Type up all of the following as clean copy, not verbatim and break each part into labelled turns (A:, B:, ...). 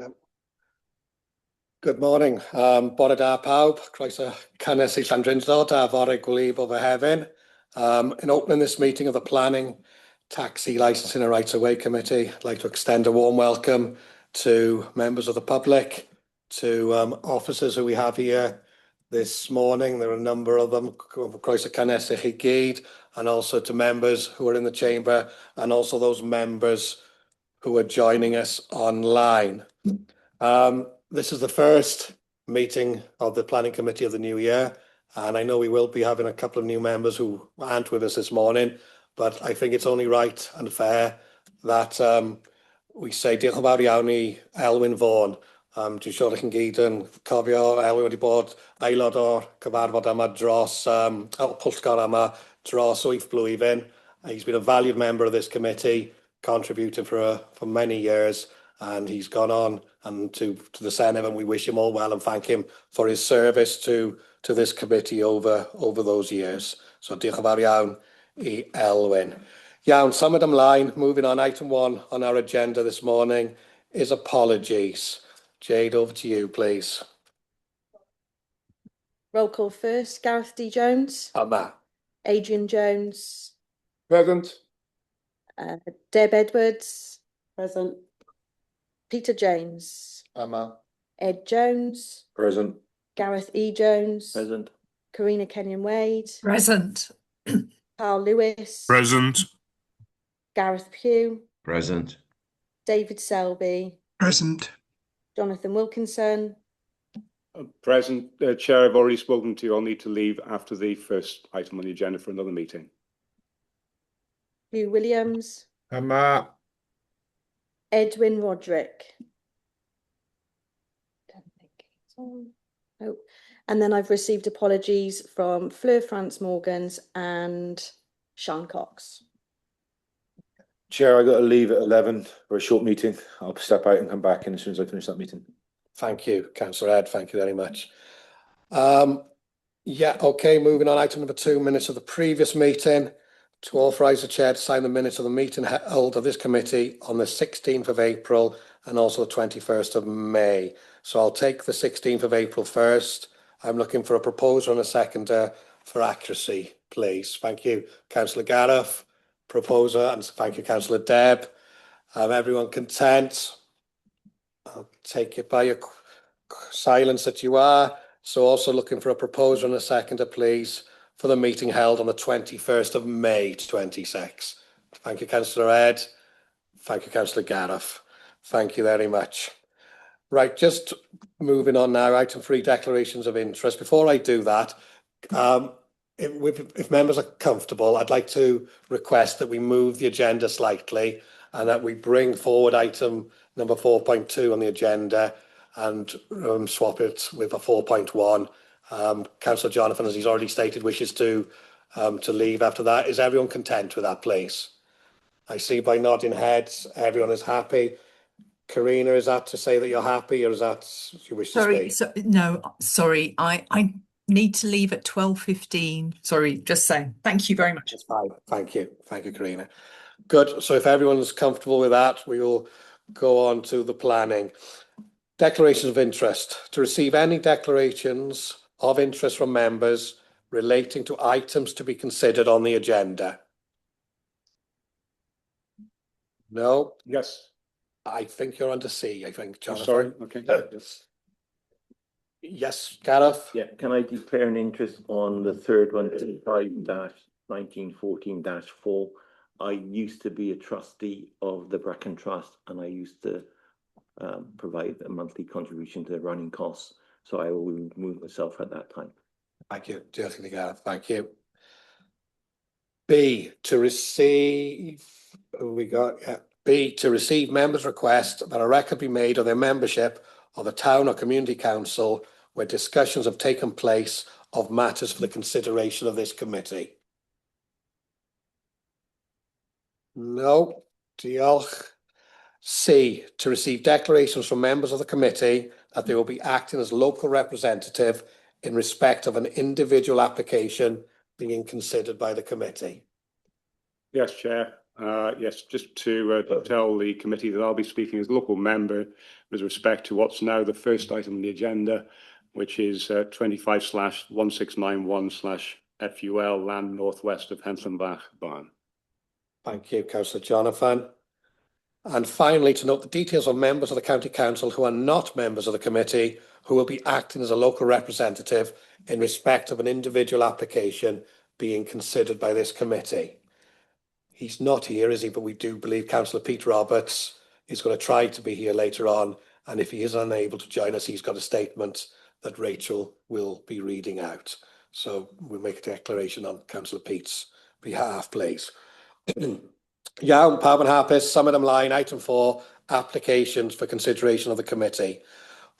A: Yeah. Good morning. Bore da pawb, croeso cynnes I Llandrindod a fore gwlyb o fy hefyn. In opening this meeting of the Planning, Taxi, Licensing and Rights of Way Committee, I'd like to extend a warm welcome to members of the public, to officers who we have here this morning. There are a number of them, croeso cynnes I chi gyd, and also to members who are in the chamber, and also those members who are joining us online. This is the first meeting of the Planning Committee of the new year, and I know we will be having a couple of new members who aren't with us this morning, but I think it's only right and fair that we say diolch yn fawr iawn I Elwyn Vaughan. Dwi'n siŵr chi'n gyd yn cofio Elwyn wedi bod aelod o'r cyfarfod yma dros, pwllgor yma dros 8 blwyddyn. He's been a valued member of this committee, contributing for many years, and he's gone on and to the Senedd, and we wish him all well and thank him for his service to this committee over those years. So diolch yn fawr iawn I Elwyn. Iawn, symud ymlaen, moving on, item 1 on our agenda this morning is apologies. Jade, over to you, please.
B: Roll call first. Gareth D. Jones.
A: Yma.
B: Adrian Jones.
C: Present.
B: Deb Edwards.
D: Present.
B: Peter James.
C: Yma.
B: Ed Jones.
C: Present.
B: Gareth E. Jones.
C: Present.
B: Karina Kenyon-Wade.
D: Present.
B: Carl Lewis.
E: Present.
B: Gareth Pugh.
C: Present.
B: David Selby.
E: Present.
B: Jonathan Wilkinson.
F: Present. Chair, I've already spoken to you. I'll need to leave after the first item on the agenda for another meeting.
B: Hugh Williams.
C: Yma.
B: Edwin Roderick. Don't think he's on. Oh. And then I've received apologies from Fleur France Morgans and Sean Cox.
C: Chair, I got to leave at 11 for a short meeting. I'll step out and come back in as soon as I finish that meeting.
A: Thank you, Councillor Ed. Thank you very much. Yeah, okay, moving on. Item number 2, minutes of the previous meeting. To authorise the chair to sign the minutes of the meeting held of this committee on the 16th of April and also the 21st of May. So I'll take the 16th of April first. I'm looking for a proposer and a seconder for accuracy, please. Thank you, Councillor Gareth, proposer, and thank you, Councillor Deb. Everyone content? I'll take it by your silence that you are. So also looking for a proposer and a seconder, please, for the meeting held on the 21st of May 26. Thank you, Councillor Ed. Thank you, Councillor Gareth. Thank you very much. Right, just moving on now, item 3, declarations of interest. Before I do that, if members are comfortable, I'd like to request that we move the agenda slightly and that we bring forward item number 4.2 on the agenda and swap it with a 4.1. Councillor Jonathan, as he's already stated, wishes to leave after that. Is everyone content with that, please? I see by nodding heads, everyone is happy. Karina, is that to say that you're happy, or is that you wish to speak?
D: No, sorry. I need to leave at 12:15. Sorry, just saying. Thank you very much.
A: That's fine. Thank you, Karina. Good. So if everyone's comfortable with that, we will go on to the planning. Declarations of interest. To receive any declarations of interest from members relating to items to be considered on the agenda. No?
F: Yes.
A: I think you're under C, I think, Jonathan.
F: Sorry. Okay.
A: Yes, Gareth?
G: Yeah, can I declare an interest on the third one, 5-1914-4? I used to be a trustee of the Brecon Trust, and I used to provide a monthly contribution to the running costs. So I will remove myself at that time.
A: Thank you, Gareth. Thank you. B, to receive, B, to receive members' requests that a record be made of their membership of a town or community council where discussions have taken place of matters for the consideration of this committee. No, diolch. C, to receive declarations from members of the committee that they will be acting as local representative in respect of an individual application being considered by the committee.
F: Yes, Chair. Yes, just to tell the committee that I'll be speaking as local member with respect to what's now the first item on the agenda, which is 25/1691/FUL land northwest of Hentlenbach Barn.
A: Thank you, Councillor Jonathan. And finally, to note the details of members of the County Council who are not members of the committee who will be acting as a local representative in respect of an individual application being considered by this committee. He's not here, is he? But we do believe Councillor Pete Roberts is going to try to be here later on. And if he is unable to join us, he's got a statement that Rachel will be reading out. So we'll make a declaration on Councillor Pete's behalf, please. Iawn, pawb yn hapus, symud ymlaen, item 4, applications for consideration of the committee.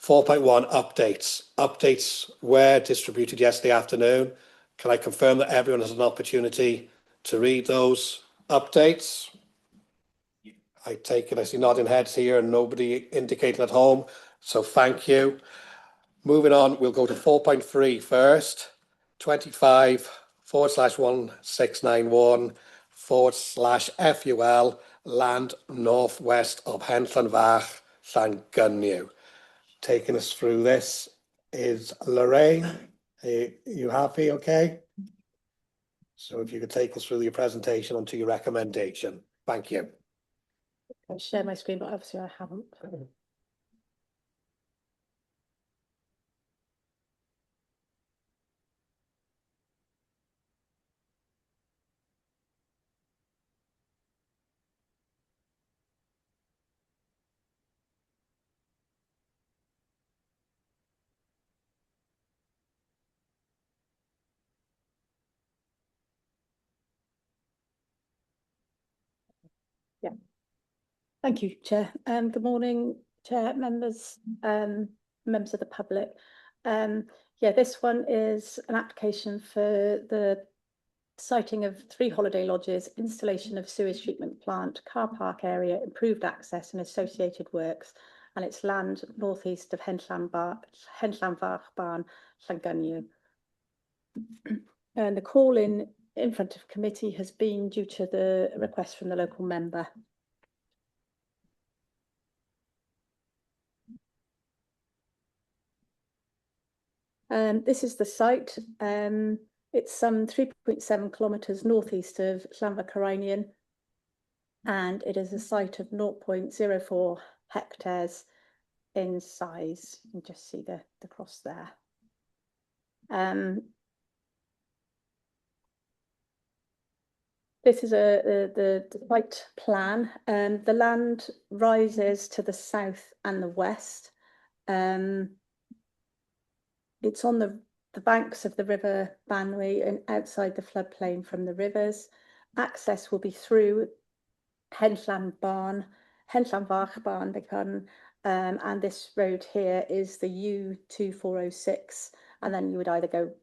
A: 4.1, updates. Updates were distributed yesterday afternoon. Can I confirm that everyone has an opportunity to read those updates? I take it, I see nodding heads here and nobody indicating at home, so thank you. Moving on, we'll go to 4.3 first. 25/1691/FUL land northwest of Hentlenbach, Llangynnu. Taking us through this is Lorraine. Are you happy? Okay. So if you could take us through your presentation onto your recommendation. Thank you.
E: I'll share my screen, but obviously I haven't. Yeah. Thank you, Chair. Good morning, Chair, members, members of the public. Yeah, this one is an application for the siting of 3 holiday lodges, installation of sewage treatment plant, car park area, improved access and associated works, and it's land northeast of Hentlenbach Barn, Llangynnu. And the call in front of committee has been due to the request from the local member. This is the site. It's some 3.7 kilometres northeast of Llanfaircynion, and it is a site of 0.04 hectares in size. You can just see the cross there. This is the site plan. The land rises to the south and the west. It's on the banks of the River Banwy and outside the floodplain from the rivers. Access will be through Hentlenbach Barn, and this road here is the U2406, and then you would either go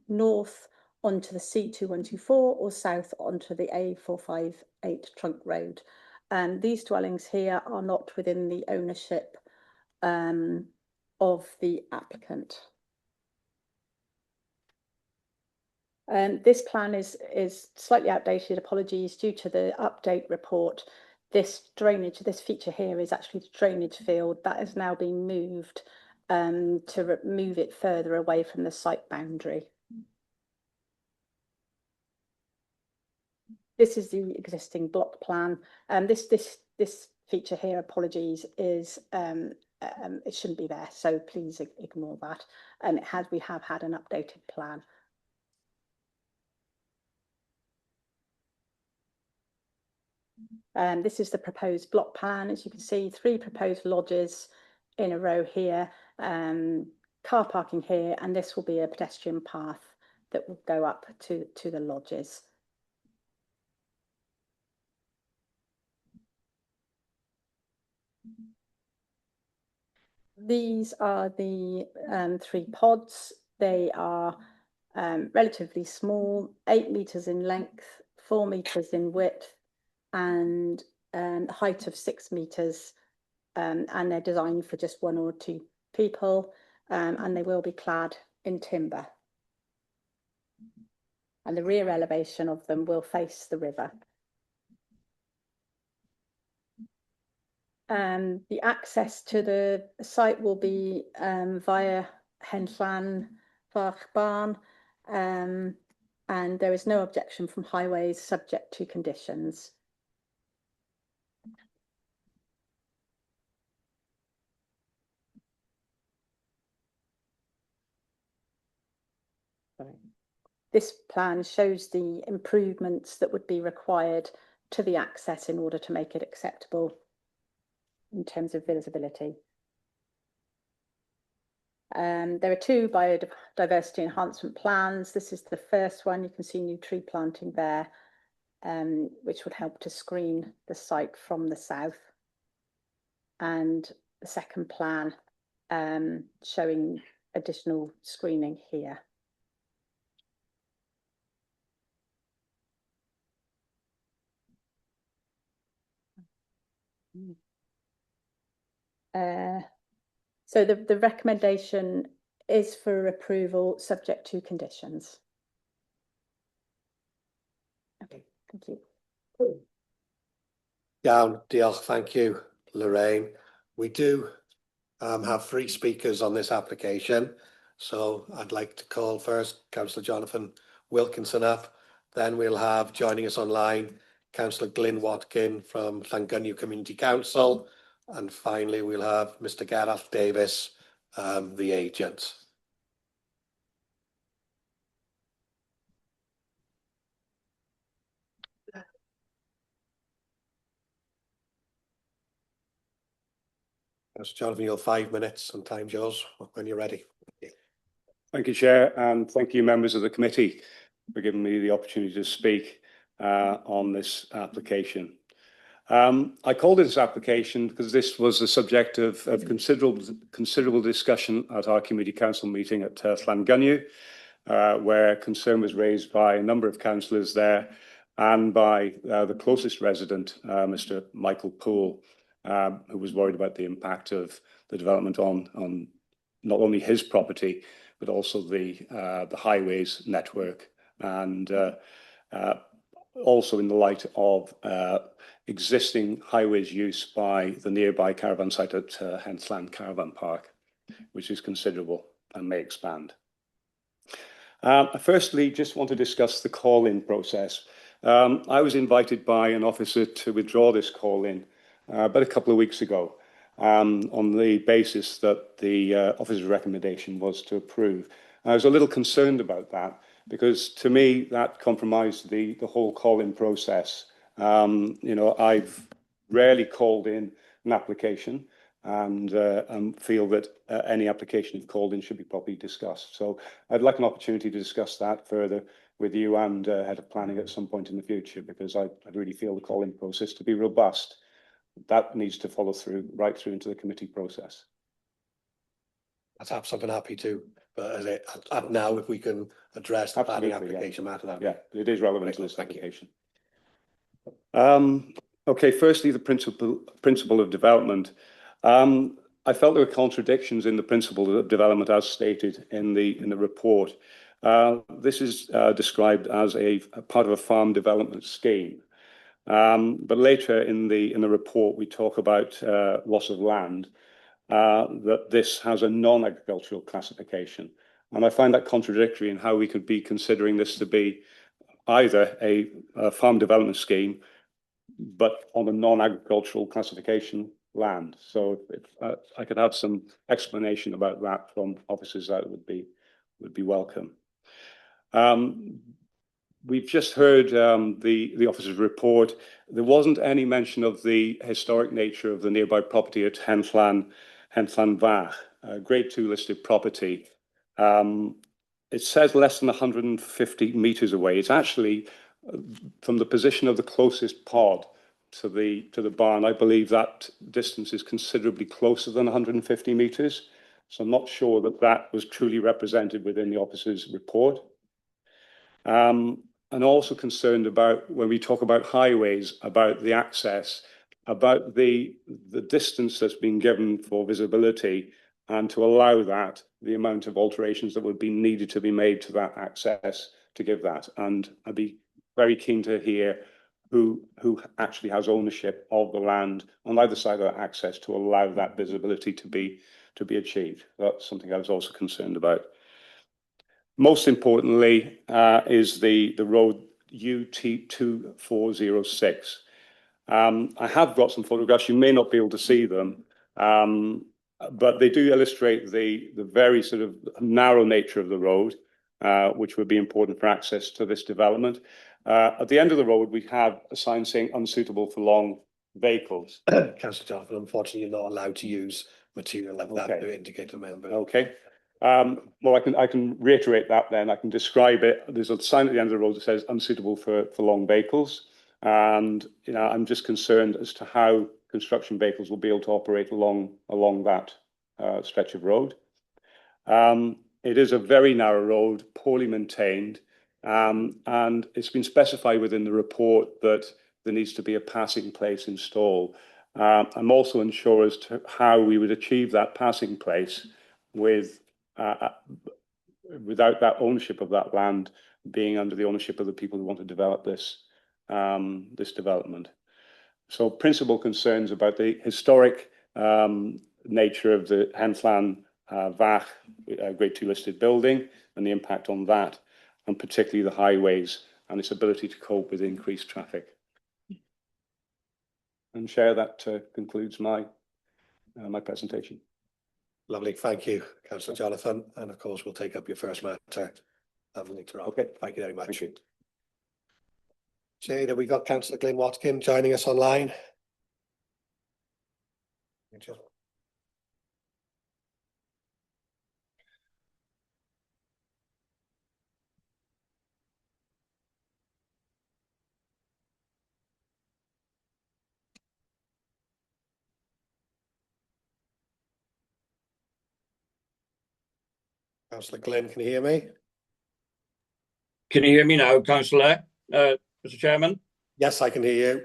E: north onto the C2124 or south onto the A458 trunk road. These dwellings here are not within the ownership of the applicant. This plan is slightly outdated, apologies, due to the update report. This drainage, this feature here is actually the drainage field that has now been moved to move it further away from the site boundary. This is the existing block plan. This feature here, apologies, is it shouldn't be there, so please ignore that. We have had an updated plan. This is the proposed block plan. As you can see, 3 proposed lodges in a row here, car parking here, and this will be a pedestrian path that will go up to the lodges. These are the 3 pods. They are relatively small, 8 metres in length, 4 metres in width, and height of 6 metres, and they're designed for just 1 or 2 people, and they will be clad in timber. And the rear elevation of them will face the river. The access to the site will be via Henllan Fach Barn, and there is no objection from Highways, subject to conditions. This plan shows the improvements that would be required to the access in order to make it acceptable in terms of visibility. There are two biodiversity enhancement plans. This is the first one. You can see new tree planting there, which would help to screen the site from the south. And the second plan showing additional screening here. So the recommendation is for approval subject to conditions. Okay, thank you.
A: Iawn, diolch, thank you, Lorraine. We do have 3 speakers on this application. So I'd like to call first Councillor Jonathan Wilkinson up. Then we'll have joining us online, Councillor Glyn Watkin from Llangunyu Community Council. And finally, we'll have Mr. Gareth Davis, the agent. Councillor Jonathan, you have 5 minutes and time's yours when you're ready.
F: Thank you, Chair, and thank you, members of the committee, for giving me the opportunity to speak on this application. I called this application because this was the subject of considerable discussion at our community council meeting at Llangunyu, where concern was raised by a number of councillors there and by the closest resident, Mr. Michael Poole, who was worried about the impact of the development on not only his property, but also the highways network, and also in the light of existing highways use by the nearby caravan site at Henllan Caravan Park, which is considerable and may expand. I firstly just want to discuss the call-in process. I was invited by an officer to withdraw this call-in about a couple of weeks ago on the basis that the officer's recommendation was to approve. I was a little concerned about that because to me that compromised the whole call-in process. You know, I've rarely called in an application and feel that any application if called in should be properly discussed. So I'd like an opportunity to discuss that further with you and Head of Planning at some point in the future, because I really feel the call-in process to be robust. That needs to follow through right through into the committee process.
A: That's absolutely happy to, but now if we can address the planning application matter.
F: Yeah, it is relevant to this
A: Thank you.
F: application. Okay, firstly, the principle of development. I felt there were contradictions in the principle of development as stated in the report. This is described as a part of a farm development scheme. But later in the report, we talk about loss of land, that this has a non-agricultural classification. And I find that contradictory in how we could be considering this to be either a farm development scheme, but on a non-agricultural classification land. So if I could have some explanation about that from officers, that would be welcome. We've just heard the officer's report. There wasn't any mention of the historic nature of the nearby property at Henllan Fach, a Grade 2 listed property. It says less than 150 metres away. It's actually from the position of the closest pod to the barn. I believe that distance is considerably closer than 150 metres. So I'm not sure that that was truly represented within the officer's report. And also concerned about, when we talk about highways, about the access, about the distance that's been given for visibility, and to allow that, the amount of alterations that would be needed to be made to that access to give that. And I'd be very keen to hear who actually has ownership of the land on either side of that access to allow that visibility to be achieved. That's something I was also concerned about. Most importantly, is the road UT2406. I have got some photographs. You may not be able to see them, but they do illustrate the very sort of narrow nature of the road, which would be important for access to this development. At the end of the road, we have a sign saying unsuitable for long vehicles.
A: Councillor Jonathan, unfortunately, you're not allowed to use material like that
F: Okay.
A: to indicate a member.
F: Okay. Well, I can reiterate that then. I can describe it. There's a sign at the end of the road that says unsuitable for long vehicles. And I'm just concerned as to how construction vehicles will be able to operate along that stretch of road. It is a very narrow road, poorly maintained, and it's been specified within the report that there needs to be a passing place installed. I'm also unsure as to how we would achieve that passing place without that ownership of that land being under the ownership of the people who want to develop this development. So principal concerns about the historic nature of the Henslan Vach Grade 2 listed building and the impact on that, and particularly the highways and its ability to cope with increased traffic. And Chair, that concludes my presentation.
A: Lovely, thank you, Councillor Jonathan. And of course, we'll take up your first matter later on.
F: Okay.
A: Thank you very much.
F: Thank you.
A: Jade, have we got Councillor Glyn Watkin joining us online? Councillor Glyn, can you hear me?
H: Can you hear me now, Councillor? Mr. Chairman?
A: Yes, I can hear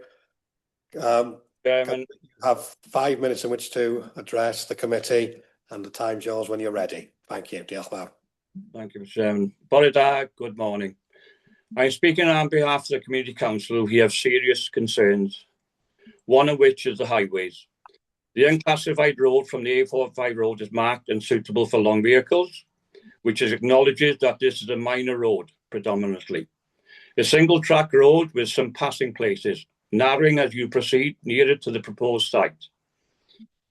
A: you.
H: Chairman.
A: You have 5 minutes in which to address the committee, and the time's yours when you're ready. Thank you. Diolch fawr.
H: Thank you, Mr. Chairman. Bore da, good morning. I'm speaking on behalf of the Community Council who have serious concerns, one of which is the highways. The unclassified road from the A45 road is marked unsuitable for long vehicles, which acknowledges that this is a minor road predominantly. A single track road with some passing places, narrowing as you proceed nearer to the proposed site.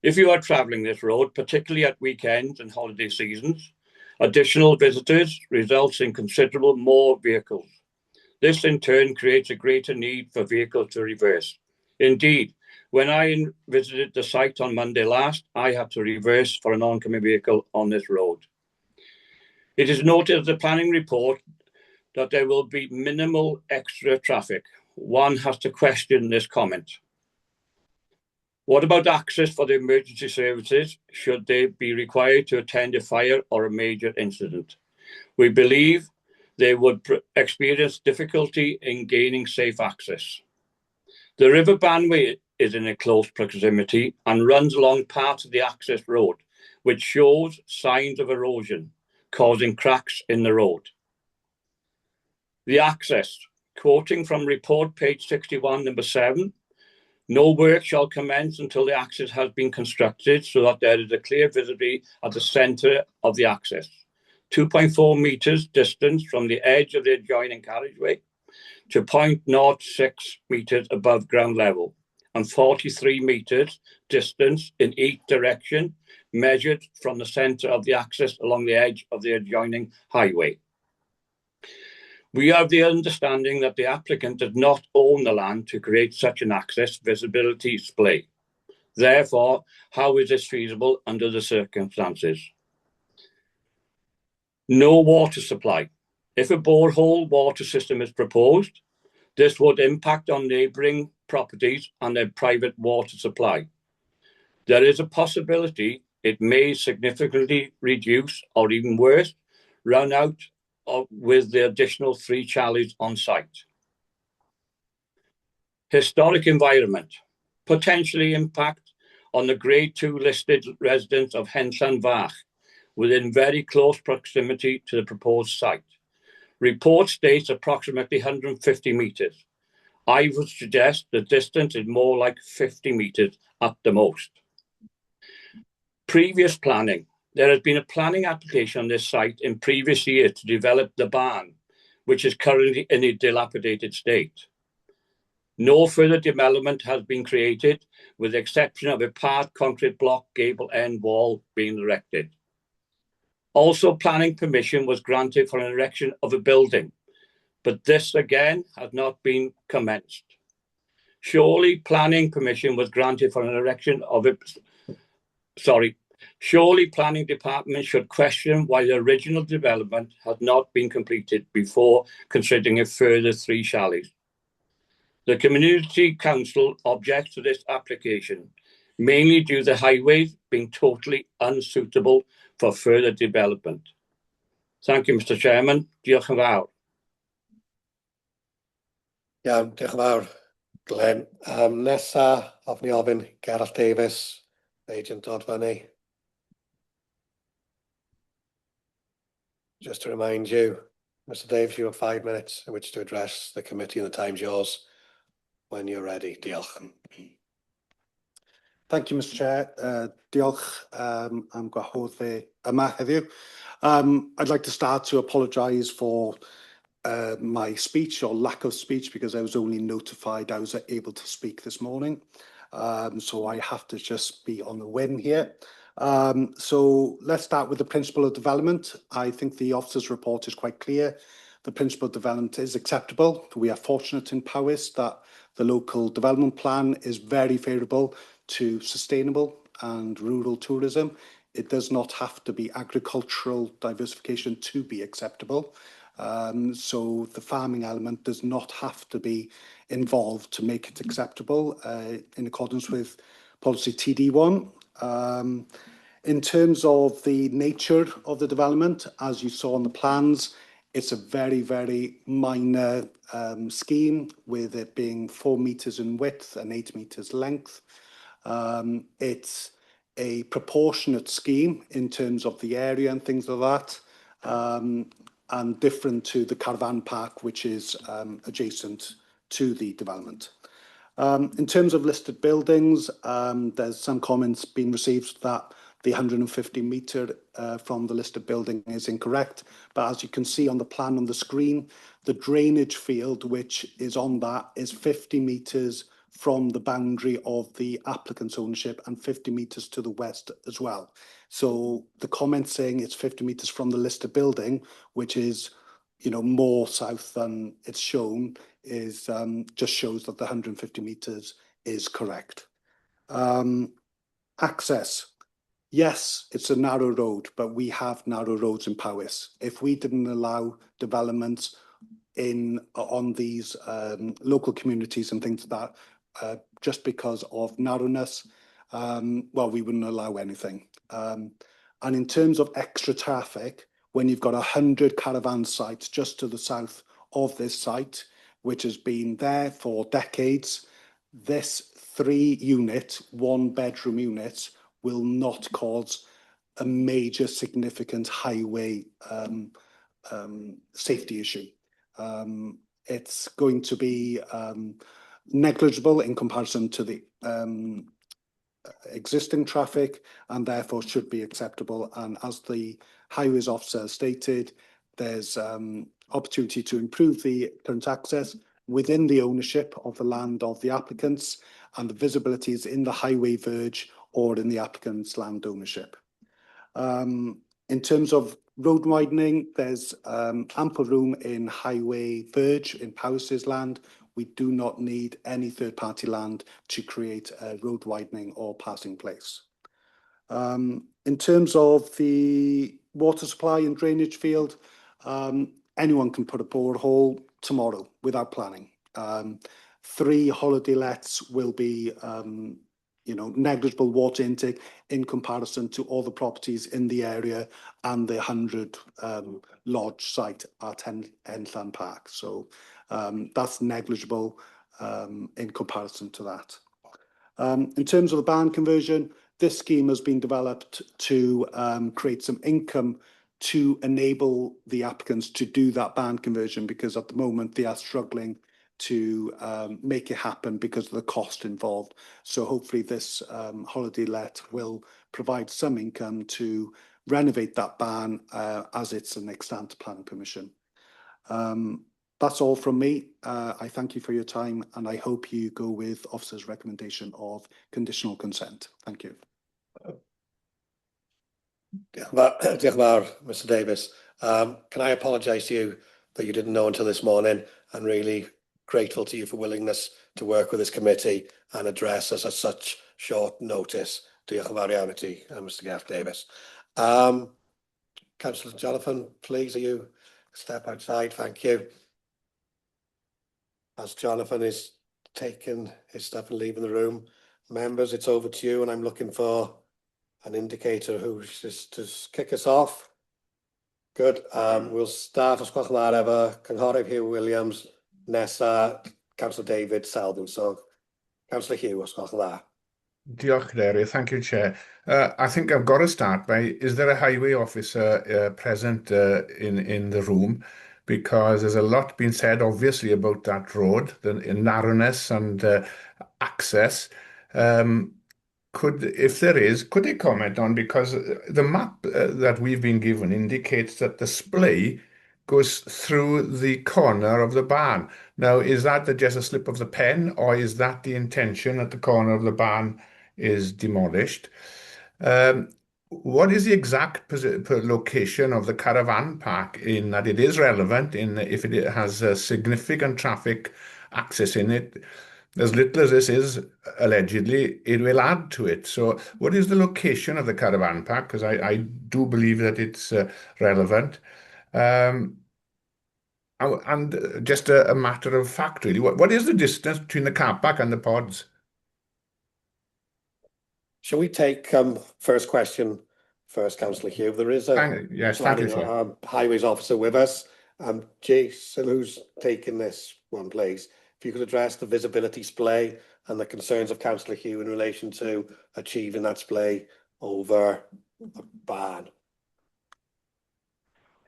H: If you are travelling this road, particularly at weekends and holiday seasons, additional visitors results in considerable more vehicles. This in turn creates a greater need for vehicles to reverse. Indeed, when I visited the site on Monday last, I had to reverse for an oncoming vehicle on this road. It is noted in the planning report that there will be minimal extra traffic. One has to question this comment. What about access for the emergency services should they be required to attend a fire or a major incident? We believe they would experience difficulty in gaining safe access. The River Banway is in a close proximity and runs along part of the access road, which shows signs of erosion, causing cracks in the road. The access, quoting from report page 61, number 7, no work shall commence until the access has been constructed so that there is a clear visibility at the centre of the access. 2.4 metres distance from the edge of the adjoining carriageway to 0.06 metres above ground level and 43 metres distance in each direction measured from the centre of the access along the edge of the adjoining highway. We have the understanding that the applicant does not own the land to create such an access visibility display. Therefore, how is this feasible under the circumstances? No water supply. If a borehole water system is proposed, this would impact on neighbouring properties and their private water supply. There is a possibility it may significantly reduce or even worse, run out with the additional 3 chalets on site. Historic environment, potentially impact on the Grade 2 listed residents of Henslan Vach within very close proximity to the proposed site. Report states approximately 150 metres. I would suggest the distance is more like 50 metres at the most. Previous planning. There has been a planning application on this site in previous years to develop the barn, which is currently in a dilapidated state. No further development has been created, with the exception of a part concrete block gable end wall being erected. Also, planning permission was granted for an erection of a building, but this again has not been commenced. Surely planning permission was granted for an erection of a, surely planning department should question why the original development has not been completed before considering a further 3 chalets. The Community Council objects to this application, mainly due to the highways being totally unsuitable for further development. Thank you, Mr Chairman. Diolch yn fawr.
A: Iawn, diolch yn fawr, Glenn. Nesa, ofni ofyn Gareth Davies, agent dod fyny. Just to remind you, Mr Davies, you have 5 minutes in which to address the committee, and the time's yours when you're ready. Diolch.
I: Thank you, Mr Chair. Diolch am gwahodd fi yma heddiw. I'd like to start to apologise for my speech or lack of speech, because I was only notified I was able to speak this morning. So I have to just be on the win here. So let's start with the principle of development. I think the officer's report is quite clear. The principle of development is acceptable. We are fortunate in Powys that the local development plan is very favourable to sustainable and rural tourism. It does not have to be agricultural diversification to be acceptable. So the farming element does not have to be involved to make it acceptable in accordance with policy TD1. In terms of the nature of the development, as you saw on the plans, it's a very, very minor scheme, with it being 4 metres in width and 8 metres length. It's a proportionate scheme in terms of the area and things like that, and different to the caravan park, which is adjacent to the development. In terms of listed buildings, there's some comments being received that the 150 metre from the listed building is incorrect. But as you can see on the plan on the screen, the drainage field which is on that is 50 metres from the boundary of the applicant's ownership and 50 metres to the west as well. So the comment saying it's 50 metres from the listed building, which is, you know, more south than it's shown, is just shows that the 150 metres is correct. Access. Yes, it's a narrow road, but we have narrow roads in Powys. If we didn't allow development on these local communities and things like that, just because of narrowness, well, we wouldn't allow anything. And in terms of extra traffic, when you've got 100 caravan sites just to the south of this site, which has been there for decades, this 3-unit, 1-bedroom unit will not cause a major significant highway safety issue. It's going to be negligible in comparison to the existing traffic, and therefore should be acceptable. And as the highways officer stated, there's opportunity to improve the current access within the ownership of the land of the applicants, and the visibility is in the highway verge or in the applicant's land ownership. In terms of road widening, there's ample room in highway verge in Powys' land. We do not need any third-party land to create a road widening or passing place. In terms of the water supply and drainage field, anyone can put a borehole tomorrow without planning. 3 holiday lets will be negligible water intake in comparison to all the properties in the area and the 100 lodge site at Henllan Park. So that's negligible in comparison to that. In terms of the barn conversion, this scheme has been developed to create some income to enable the applicants to do that barn conversion, because at the moment they are struggling to make it happen because of the cost involved. So hopefully this holiday let will provide some income to renovate that barn as it's an extant planning permission. That's all from me. I thank you for your time, and I hope you go with officer's recommendation of conditional consent. Thank you.
A: Diolch yn fawr, Mr Davis. Can I apologise to you that you didn't know until this morning, and really grateful to you for willingness to work with this committee and address us at such short notice. Diolch yn fawr iawn I ti, Mr Gareth Davis. Councillor Jonathan, please, are you step outside? Thank you. As Jonathan is taking his stuff and leaving the room, members, it's over to you, and I'm looking for an indicator who's just to kick us off. Good. We'll start os gwelwch yn dda efo Cynghorydd Hugh Williams, nesa Councillor David Selden. So, Councillor Hugh, os gwelwch yn dda.
J: Diolch, Cadeirydd. Thank you, Chair. I think I've got to start by, is there a highway officer present in the room? Because there's a lot being said, obviously, about that road, the narrowness and access. If there is, could they comment on, because the map that we've been given indicates that the splay goes through the corner of the barn. Now, is that just a slip of the pen, or is that the intention that the corner of the barn is demolished? What is the exact location of the caravan park, in that it is relevant if it has significant traffic access in it? As little as this is, allegedly, it will add to it. So what is the location of the caravan park? Because I do believe that it's relevant. And just a matter of fact, really, what is the distance between the car park and the pods?
A: Shall we take first question first, Councillor Hugh? There is a
J: yes, thank you, Chair.
A: highways officer with us. Jason, who's taking this one, please. If you could address the visibility splay and the concerns of Councillor Hugh in relation to achieving that splay over the barn.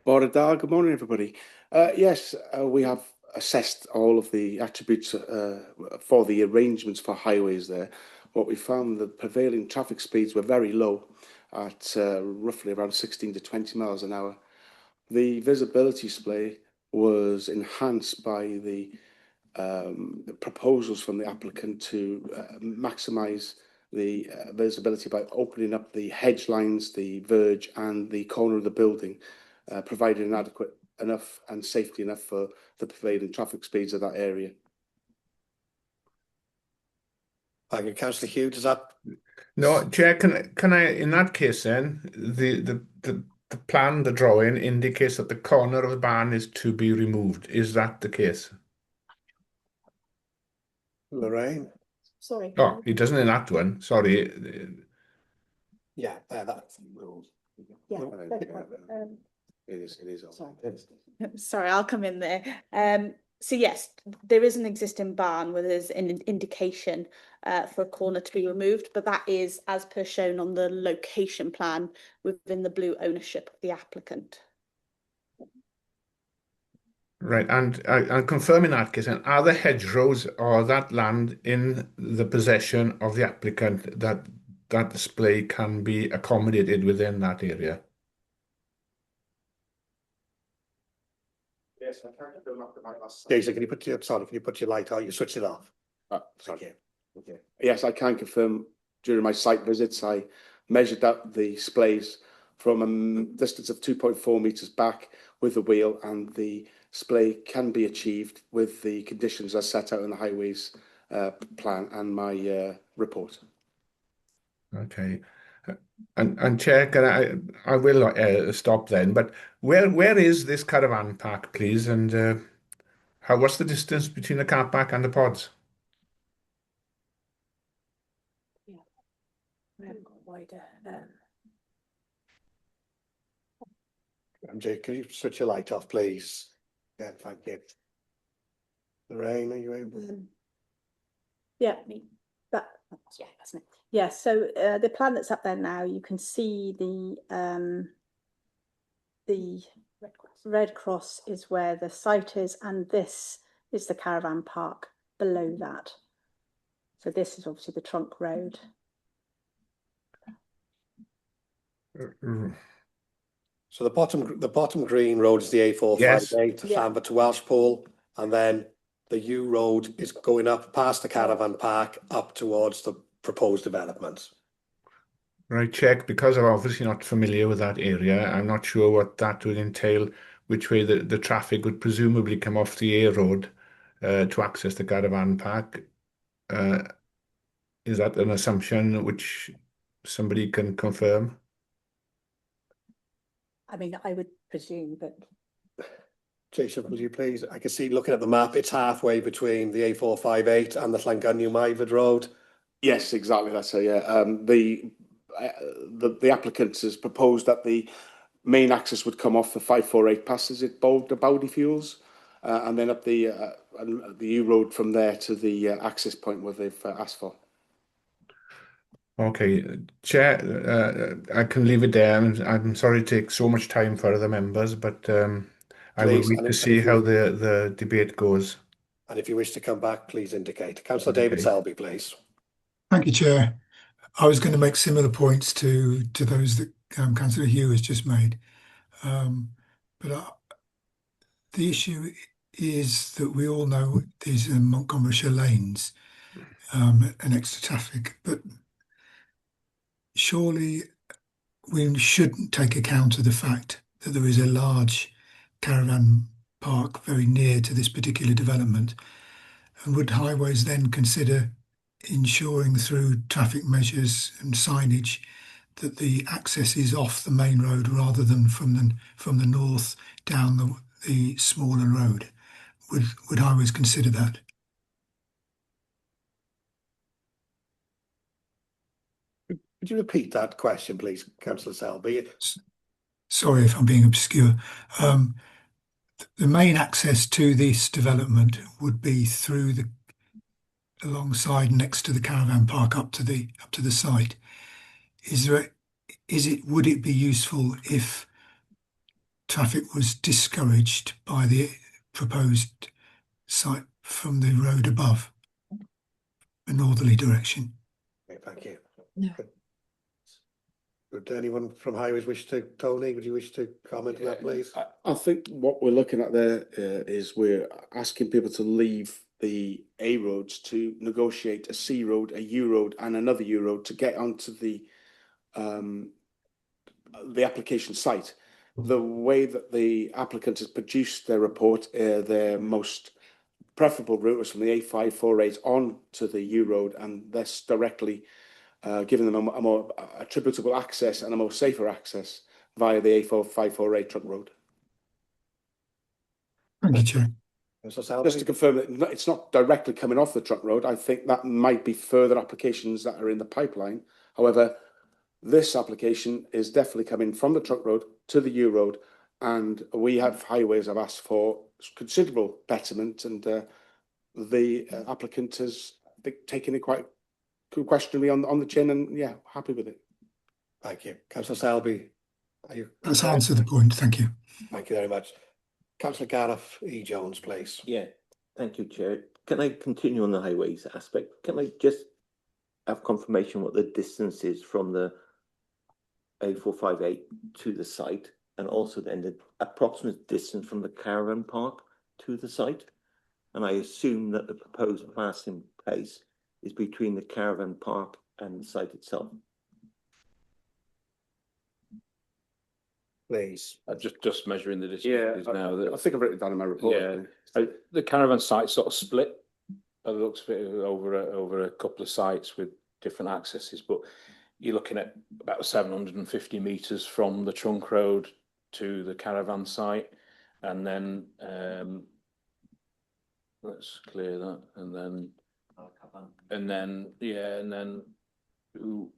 K: Bore da, good morning, everybody. Yes, we have assessed all of the attributes for the arrangements for highways there. What we found, the prevailing traffic speeds were very low at roughly around 16 to 20 miles an hour. The visibility splay was enhanced by the proposals from the applicant to maximise the visibility by opening up the hedge lines, the verge and the corner of the building, providing an adequate enough and safety enough for the prevailing traffic speeds of that area.
A: Thank you, Councillor Hugh. Does that?
J: No, Chair, can I, in that case then, the plan, the drawing indicates that the corner of the barn is to be removed. Is that the case?
A: Lorraine?
E: Sorry.
J: Oh, it doesn't in that one. Sorry.
A: Yeah, that's rules.
E: Yeah.
K: It is.
L: Sorry, I'll come in there. So yes, there is an existing barn where there's an indication for a corner to be removed, but that is as per shown on the location plan within the blue ownership of the applicant.
J: Right, and confirming that case, and are the hedgerows or that land in the possession of the applicant that display can be accommodated within that area?
A: Yes, I can't do Jason, can you put your light on? You switch it off.
K: Sorry. Okay. Yes, I can confirm during my site visits, I measured up the splays from a distance of 2.4 metres back with the wheel, and the splay can be achieved with the conditions as set out in the highways plan and my report.
J: Okay. And Chair, I will stop then, but where is this caravan park, please? And what's the distance between the car park and the pods?
E: Yeah, we haven't got wider.
A: MJ, can you switch your light off, please? Yeah, thank you. Lorraine, are you able?
E: Yeah, yeah, that's it. Yeah, so the plan that's up there now, you can see the Red Cross is where the site is, and this is the caravan park below that. So this is obviously the trunk road.
A: So the bottom green road is the A458,
E: Yeah.
A: Llanfair to Welshpool, and then the U road is going up past the caravan park up towards the proposed developments.
J: Right, check, because I'm obviously not familiar with that area, I'm not sure what that would entail, which way the traffic would presumably come off the A road to access the caravan park. Is that an assumption which somebody can confirm?
E: I mean, I would presume, but
A: Jason, will you please? I can see looking at the map, it's halfway between the A458 and the Llangynu-Myford Road.
K: Yes, exactly. That's it. Yeah. The applicant has proposed that the main access would come off the 548 passes at Bowdy Fuels, and then up the U road from there to the access point where they've asked for.
J: Okay, Chair, I can leave it there. I'm sorry to take so much time for other members, but I will
A: Please,
J: wait to see how the debate goes.
A: And if you wish to come back, please indicate. Councillor David Selby, please.
M: Thank you, Chair. I was going to make similar points to those that Councillor Hugh has just made. But the issue is that we all know these are Montgomeryshire lanes and extra traffic, but surely we shouldn't take account of the fact that there is a large caravan park very near to this particular development. And would highways then consider ensuring through traffic measures and signage that the access is off the main road rather than from the north down the smaller road? Would highways consider that?
A: Would you repeat that question, please, Councillor Selby?
M: Sorry if I'm being obscure. The main access to this development would be through alongside next to the caravan park up to the site. Would it be useful if traffic was discouraged by the proposed site from the road above, a northerly direction?
A: Okay, thank you.
B: No.
A: Would anyone from Highways wish to, Tony, would you wish to comment on that, please?
K: I think what we're looking at there is we're asking people to leave the A roads to negotiate a C road, a U road, and another U road to get onto the application site. The way that the applicant has produced their report, their most preferable route is from the A548 on to the U road, and that's directly giving them a more attributable access and a more safer access via the A548 truck road.
M: Thank you, Chair.
K: Just to confirm that it's not directly coming off the truck road. I think that might be further applications that are in the pipeline. However, this application is definitely coming from the truck road to the U road, and we have Highways have asked for considerable betterment, and the applicant has taken it quite questionably on the chin, and yeah, happy with it.
A: Thank you. Councillor Selby, are you?
M: That's answered the point. Thank you.
A: Thank you very much. Councillor Gareth E. Jones, please.
G: Yeah, thank you, Chair. Can I continue on the highways aspect? Can I just have confirmation what the distance is from the A458 to the site, and also then the approximate distance from the caravan park to the site? And I assume that the proposed passing place is between the caravan park and the site itself.
A: Please.
N: Just measuring the distance now.
K: I think I've written it down in my report.
N: Yeah, the caravan site sort of split by the looks of it over a couple of sites with different accesses, but you're looking at about 750 metres from the trunk road to the caravan site, and then let's clear that, and then ooh,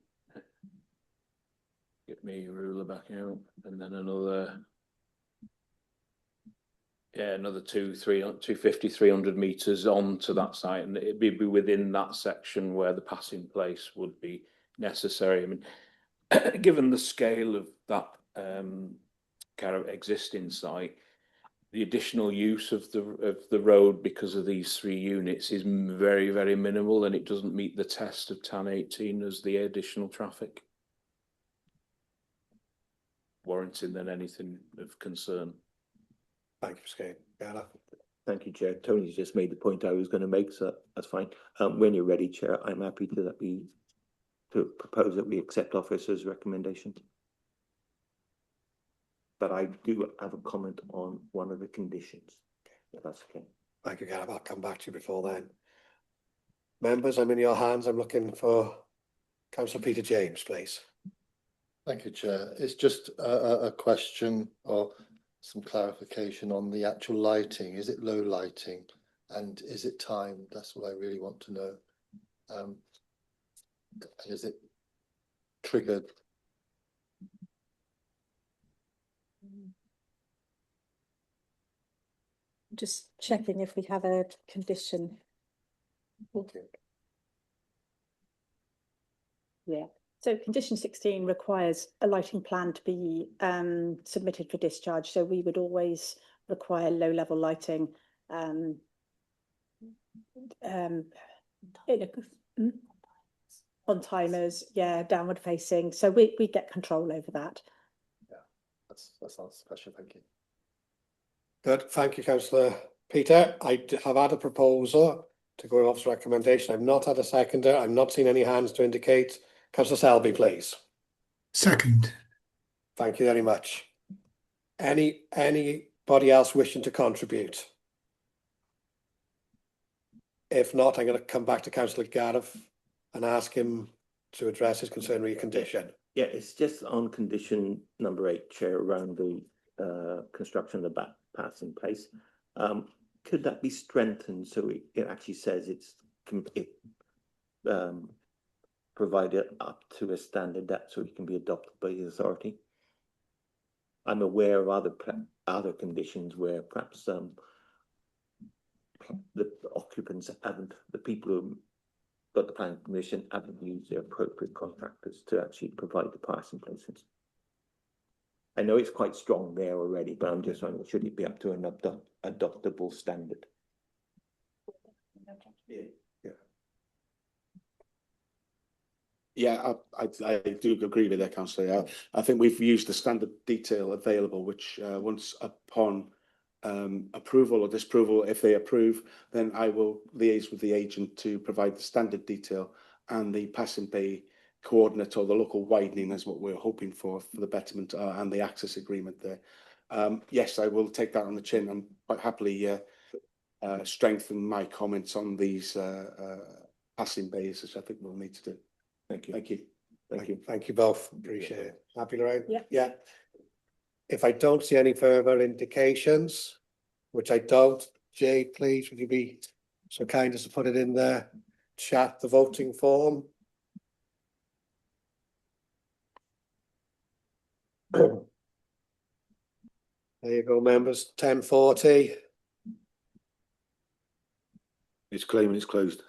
N: get me a ruler back out, and then another 250, 300 metres onto that site, and it'd be within that section where the passing place would be necessary. I mean, given the scale of that existing site, the additional use of the road because of these 3 units is very, very minimal, and it doesn't meet the test of TAN 18 as the additional traffic warranting than anything of concern.
A: Thank you, Mr. Gareth.
G: Thank you, Chair. Tony's just made the point I was going to make, so that's fine. When you're ready, Chair, I'm happy to propose that we accept officer's recommendation. But I do have a comment on one of the conditions, if that's okay.
A: Thank you, Gareth. I'll come back to you before then. Members, I'm in your hands. I'm looking for Councillor Peter James, please.
O: Thank you, Chair. It's just a question or some clarification on the actual lighting. Is it low lighting and is it timed? That's what I really want to know. Is it triggered?
E: Just checking if we have a condition.
A: Okay.
E: Yeah. So condition 16 requires a lighting plan to be submitted for discharge. So we would always require low level lighting. On timers, yeah, downward facing. So we get control over that.
A: Yeah, that's not special. Thank you. Good. Thank you, Councillor Peter. I have had a proposal to go off recommendation. I've not had a seconder. I've not seen any hands to indicate. Councillor Selby, please.
M: Second.
A: Thank you very much. Anybody else wishing to contribute? If not, I'm going to come back to Councillor Gareth and ask him to address his concern with your condition.
G: Yeah, it's just on condition number 8, Chair, around the construction of the back paths in place. Could that be strengthened so it actually says it's provided up to a standard that so it can be adopted by the authority? I'm aware of other conditions where perhaps the occupants haven't, the people who got the planning permission haven't used their appropriate contractors to actually provide the passing places. I know it's quite strong there already, but I'm just wondering, should it be up to an adoptable standard?
K: Yeah, I do agree with that, Councillor. I think we've used the standard detail available, which once upon approval or disapproval, if they approve, then I will liaise with the agent to provide the standard detail and the passing bay coordinate or the local widening is what we're hoping for the betterment and the access agreement there. Yes, I will take that on the chin and quite happily strengthen my comments on these passing bays, which I think we'll need to do. Thank you. Thank you.
A: Thank you. Thank you both. Appreciate it. Happy, Lorraine?
E: Yeah.
A: Yeah. If I don't see any further indications, which I don't, Jade, please, would you be so kind as to put it in the chat, the voting form? There you go, members. 10:40.
C: It's claiming it's closed.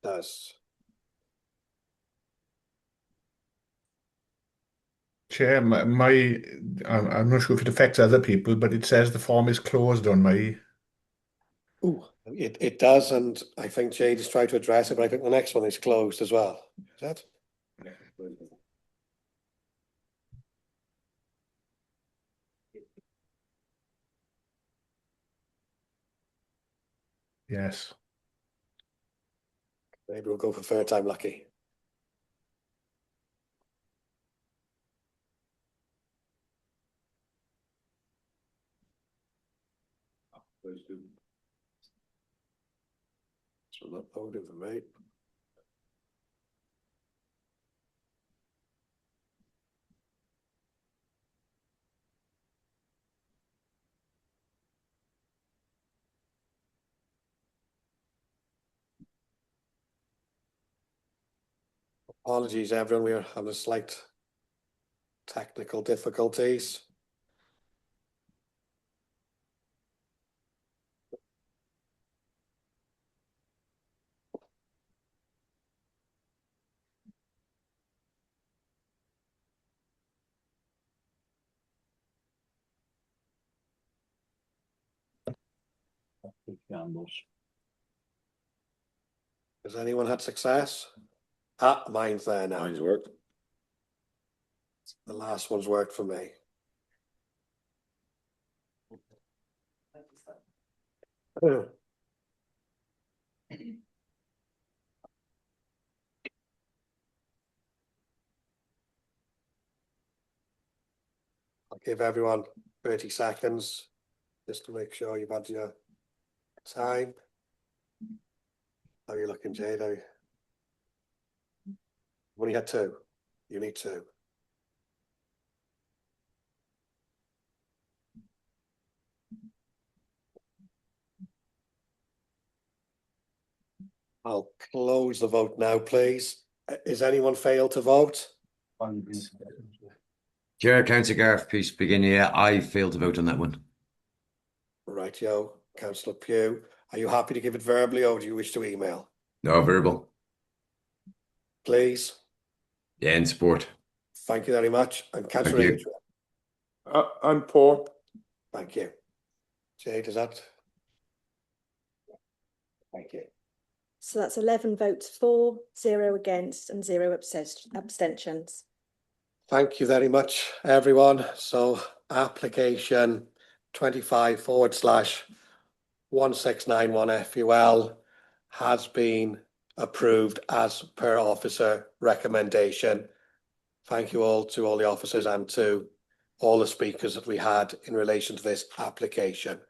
A: Does.
J: Chair, I'm not sure if it affects other people, but it says the form is closed on my.
A: Ooh, it does, and I think Jade has tried to address it, but I think the next one is closed as well. Is that?
J: Yes.
A: Maybe we'll go for third time lucky. So not voting for me. Apologies, everyone. We are having a slight technical difficulties. Has anyone had success? Ah, mine's there now.
C: Mine's worked.
A: The last one's worked for me. I'll give everyone 30 seconds just to make sure you've had your time. How are you looking, Jade? Are you... You've only had two. You need two. I'll close the vote now, please. Is anyone failed to vote?
P: Chair, Councillor Gareth, please begin here. I failed to vote on that one.
A: Rightio, Councillor Pugh. Are you happy to give it verbally or do you wish to email?
P: No, verbal.
A: Please.
P: Yeah, in support.
A: Thank you very much. And Councillor
P: you.
A: Ainsworth.
C: I'm poor.
A: Thank you. Jade, is that? Thank you.
B: So that's 11 votes for, 0 against and 0 abstentions.
A: Thank you very much, everyone. So application 25/1691 FUL has been approved as per officer recommendation. Thank you all to all the officers and to all the speakers that we had in relation to this application.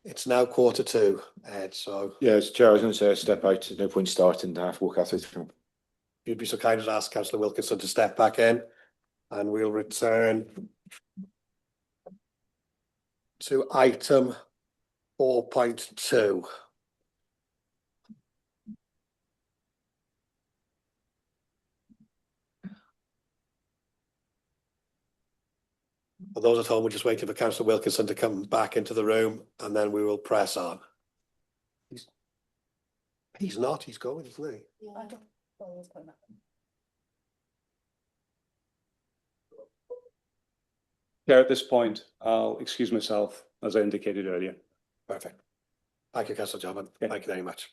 A: It's now 1:45, Ed, so.
C: Yes, Chair, I was going to say a step out. No point starting to have to walk halfway through.
A: You'd be so kind as ask Councillor Wilkinson to step back in and we'll return to item 4.2. For those at home, we're just waiting for Councillor Wilkinson to come back into the room and then we will press on. He's not, he's going, isn't he?
L: Yeah.
F: Chair, at this point, I'll excuse myself, as I indicated earlier.
A: Perfect. Thank you, Councillor Jobban. Thank you very much.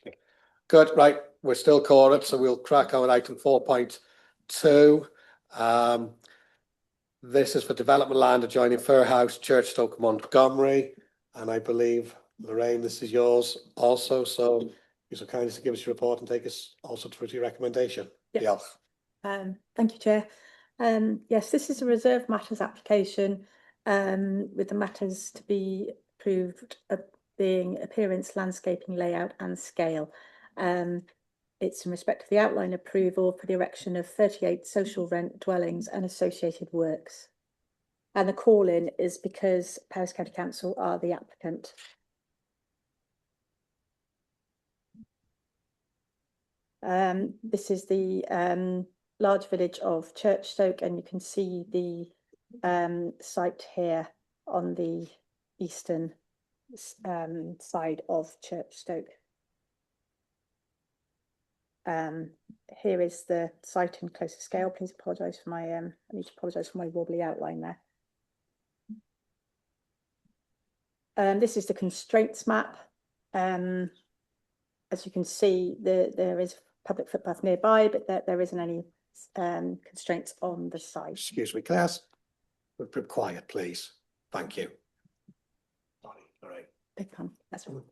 A: Good, right, we're still caught, so we'll crack on with item 4.2. This is for development land adjoining Fair House, Churchstoke, Montgomery, and I believe, Lorraine, this is yours also, so you're so kind as to give us your report and take us also through to your recommendation.
E: Yep. Thank you, Chair. Yes, this is a reserved matters application with the matters to be approved being appearance, landscaping, layout and scale. It's in respect of the outline approval for the erection of 38 social rent dwellings and associated works. And the call-in is because Powys County Council are the applicant. This is the large village of Churchstoke, and you can see the site here on the eastern side of Churchstoke. Here is the site in closer scale. Please apologise for my I need to apologise for my wobbly outline there. This is the constraints map. As you can see, there is public footpath nearby, but there isn't any constraints on the site.
A: Excuse me, can I ask? Be quiet, please. Thank you. Sorry, all right.
E: Big pun, that's all.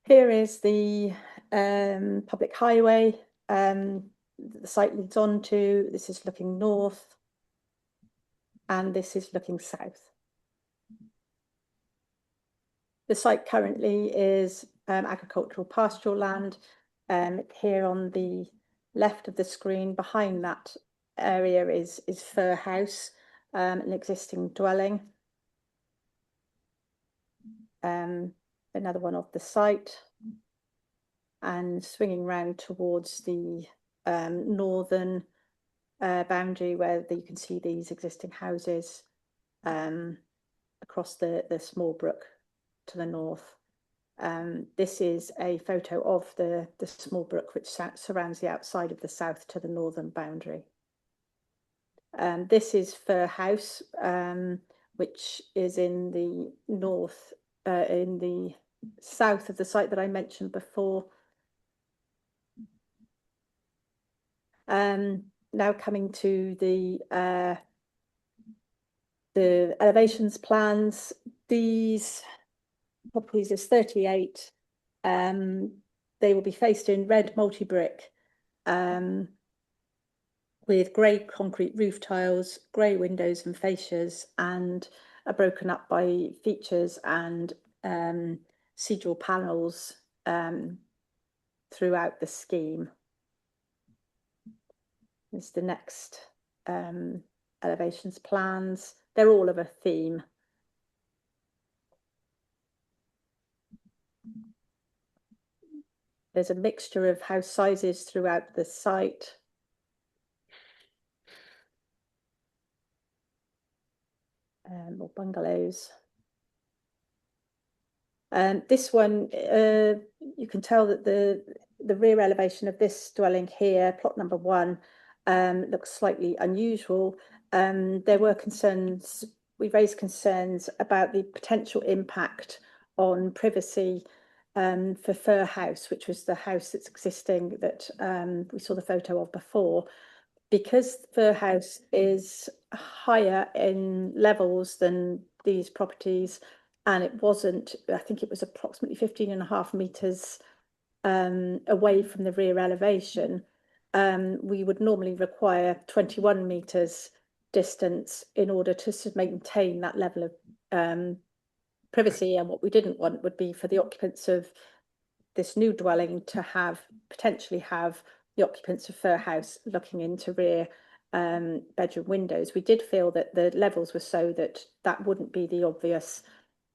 E: Here is the public highway the site leads on to. This is looking north and this is looking south. The site currently is agricultural pastoral land. Here on the left of the screen, behind that area is Fir House, an existing dwelling. Another one of the site, and swinging round towards the northern boundary where you can see these existing houses across the small brook to the north. This is a photo of the small brook which surrounds the outside of the south to the northern boundary. This is Fir House, which is in the north in the south of the site that I mentioned before. Now coming to the elevations plans, these properties is 38. They will be faced in red multi-brick with grey concrete roof tiles, grey windows and fascias, and are broken up by features and cedral panels throughout the scheme. This is the next elevations plans. They're all of a theme. There's a mixture of house sizes throughout the site. Or bungalows. This one, you can tell that the rear elevation of this dwelling here, plot number 1, looks slightly unusual. There were concerns, we raised concerns about the potential impact on privacy for Fir House, which was the house that's existing that we saw the photo of before. Because Fir House is higher in levels than these properties, and it wasn't, I think it was approximately 15.5 metres away from the rear elevation, we would normally require 21 metres distance in order to maintain that level of privacy. And what we didn't want would be for the occupants of this new dwelling to potentially have the occupants of Fir House looking into rear bedroom windows. We did feel that the levels were so that that wouldn't be the obvious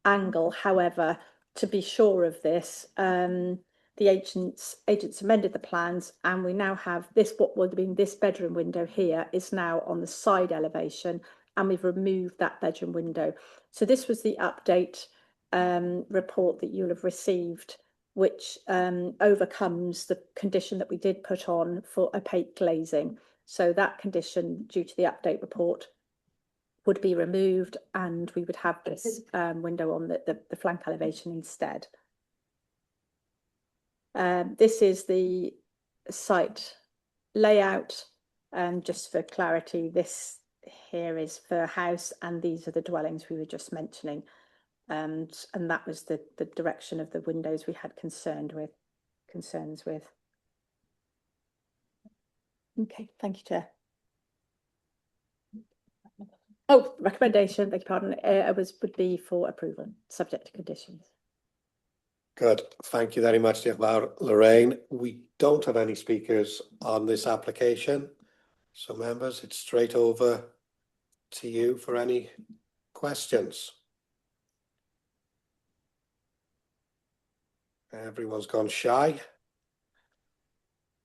E: angle. However, to be sure of this, the agents amended the plans, and we now have this, what would have been this bedroom window here is now on the side elevation, and we've removed that bedroom window. So this was the update report that you'll have received, which overcomes the condition that we did put on for opaque glazing. So that condition, due to the update report, would be removed, and we would have this window on the flank elevation instead. This is the site layout, just for clarity. This here is Fir House, and these are the dwellings we were just mentioning. And that was the direction of the windows we had concerns with. Okay, thank you, Chair. Oh, recommendation, beg your pardon, would be for approval, subject to conditions.
A: Good, thank you very much, Diolch yn fawr, Lorraine. We don't have any speakers on this application, so members, it's straight over to you for any questions. Everyone's gone shy.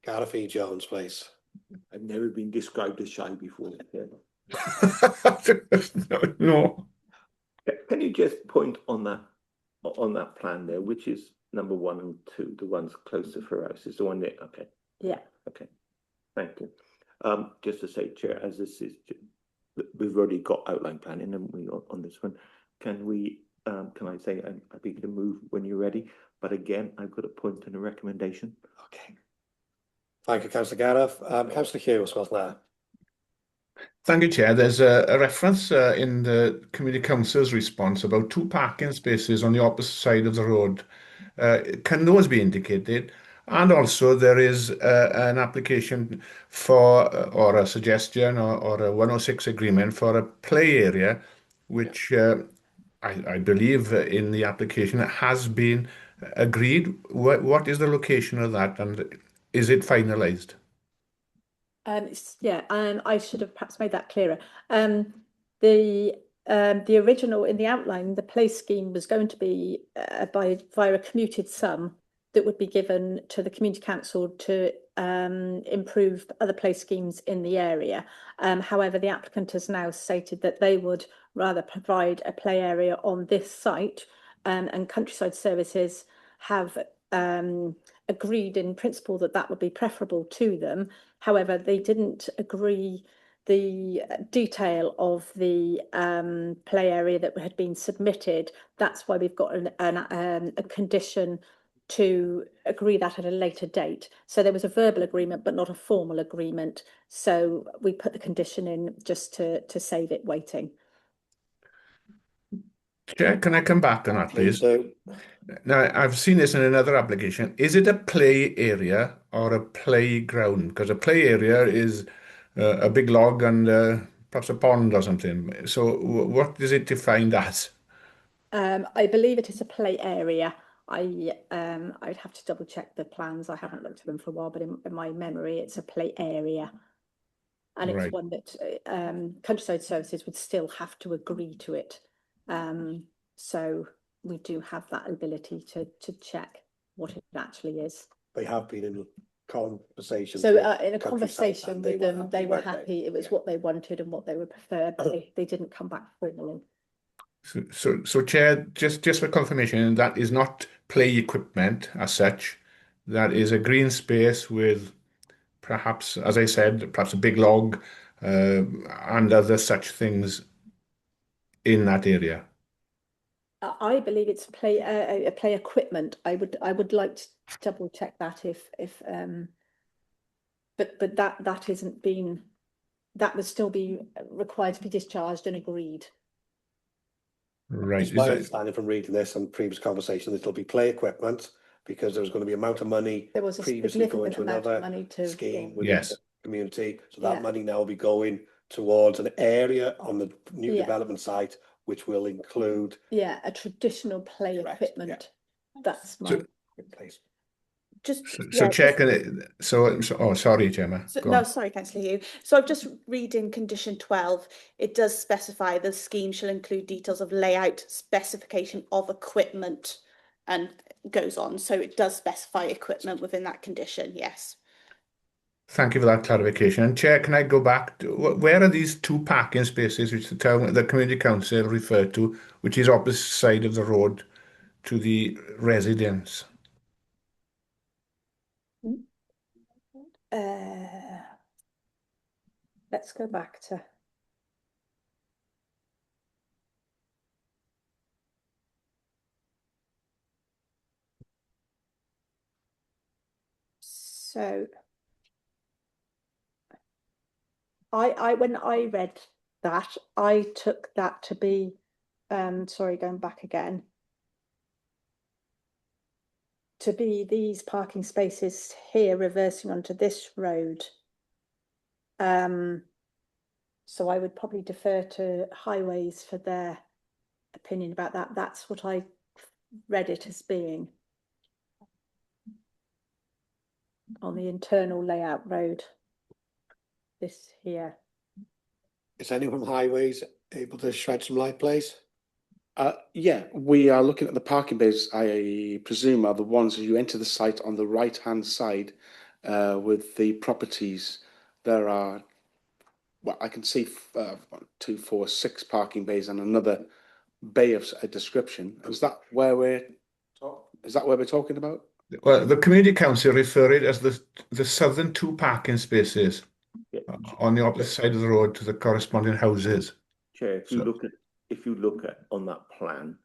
A: Gareth E. Jones, please.
G: I've never been described as shy before.
J: No.
G: Can you just point on that plan there, which is number 1 and 2, the ones close to Fir House, is the one there? Okay.
E: Yeah.
G: Okay. Thank you. Just to say, Chair, as this is, we've already got outline planning, and we on this one. Can we? Can I say I'm happy to move when you're ready? But again, I've got a point and a recommendation.
A: Okay. Thank you, Councillor Gareth. Councillor Hughes, was there?
J: Thank you, Chair. There's a reference in the Community Council's response about 2 parking spaces on the opposite side of the road. Can those be indicated? And also there is an application for, or a suggestion, or a 106 agreement for a play area, which I believe in the application has been agreed. What is the location of that, and is it finalised?
E: Yeah, I should have perhaps made that clearer. The original, in the outline, the play scheme was going to be via a commuted sum that would be given to the community council to improve other play schemes in the area. However, the applicant has now stated that they would rather provide a play area on this site, and Countryside Services have agreed in principle that that would be preferable to them. However, they didn't agree the detail of the play area that had been submitted. That's why we've got a condition to agree that at a later date. So there was a verbal agreement, but not a formal agreement. So we put the condition in just to save it waiting.
J: Chair, can I come back on that, please? Now, I've seen this in another application. Is it a play area or a playground? Because a play area is a big log and perhaps a pond or something. So what is it defined as?
E: I believe it is a play area. I'd have to double check the plans. I haven't looked at them for a while, but in my memory, it's a play area. And it's one that Countryside Services would still have to agree to it. So we do have that ability to check what it actually is.
A: They have been in conversations.
E: So in a conversation with them, they were happy. It was what they wanted and what they would prefer, but they didn't come back formally.
J: So Chair, just for confirmation, that is not play equipment as such. That is a green space with perhaps, as I said, perhaps a big log and other such things in that area.
E: I believe it's play equipment. I would like to double check that but that isn't been, that would still be required to be discharged and agreed.
J: Right.
A: It's my understanding from reading this and previous conversations, it'll be play equipment because there was going to be amount of money
E: there was
A: previously going to another scheme within the community. So that money now will be going towards an area on the new development site, which will include
E: a traditional play equipment. That's my
A: place.
J: So check it. So oh, sorry, Gemma.
L: No, sorry, Councillor Hugh. So I've just reading condition 12. It does specify the scheme shall include details of layout, specification of equipment, and goes on. So it does specify equipment within that condition. Yes.
J: Thank you for that clarification. And Chair, can I go back to where are these two parking spaces which the Community Council referred to, which is opposite side of the road to the residence?
E: Let's go back to. So when I read that, I took that to be, sorry, going back again, to be these parking spaces here reversing onto this road. So I would probably defer to Highways for their opinion about that. That's what I read it as being on the internal layout road. This here.
A: Is anyone from Highways able to shed some light, please?
K: Yeah, we are looking at the parking bays. I presume are the ones as you enter the site on the right-hand side with the properties. There are, well, I can see 1, 2, 4, 6 parking bays and another bay of a description. Is that where we're talking about?
J: Well, the Community Council refer it as the southern 2 parking spaces on the opposite side of the road to the corresponding houses.
G: Chair, if you look at on that plan,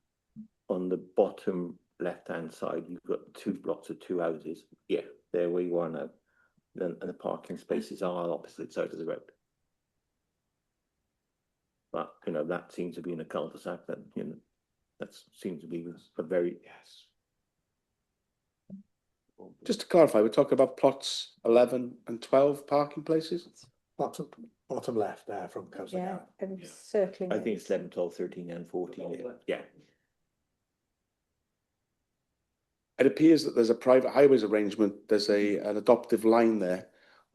G: on the bottom left-hand side, you've got 2 blocks of 2 houses. Yeah, there where you are now. And the parking spaces are on the opposite side of the road. But that seems to be in a cul-de-sac. That seems to be a very
K: Just to clarify, we're talking about plots 11 and 12 parking places?
A: Bottom left there from Councillor.
E: Circling.
G: I think it's 11, 12, 13 and 14. Yeah.
K: It appears that there's a private highways arrangement. There's an adoptive line there.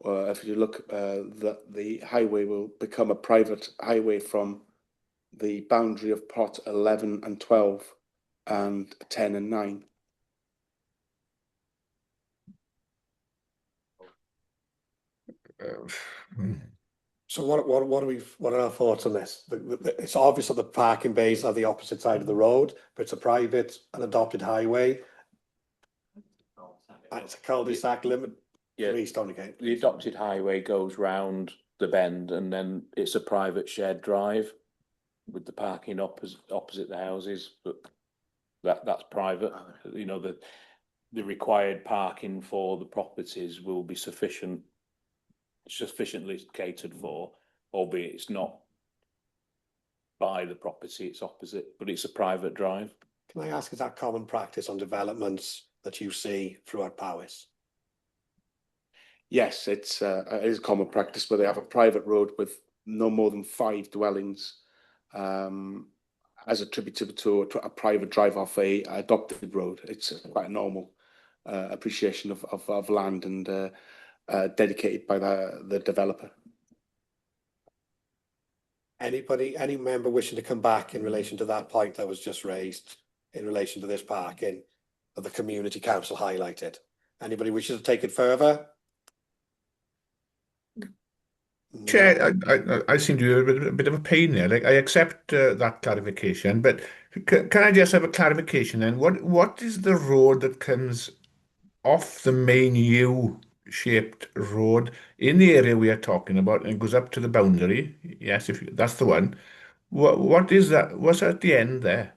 K: If you look, that the highway will become a private highway from the boundary of plot 11 and 12 and 10 and 9.
A: So what are our thoughts on this? It's obvious that the parking bays are the opposite side of the road, but it's a private and adopted highway. And it's a cul-de-sac limit.
N: Yeah,
A: Please don't again.
N: The adopted highway goes round the bend, and then it's a private shared drive with the parking opposite the houses, but that's private. You know, the required parking for the properties will be sufficiently catered for, albeit it's not by the property, it's opposite, but it's a private drive.
A: Can I ask, is that common practice on developments that you see throughout Powys?
K: Yes, it is common practice where they have a private road with no more than 5 dwellings, as attributed to a private drive off a adopted road. It's quite a normal appreciation of land and dedicated by the developer.
A: Any member wishing to come back in relation to that point that was just raised in relation to this parking that the community council highlighted? Anybody wishes to take it further?
J: Chair, I seem to be a bit of a pain there. Like, I accept that clarification, but can I just have a clarification then? What is the road that comes off the main U-shaped road in the area we are talking about and goes up to the boundary? Yes, that's the one. What is that? What's at the end there?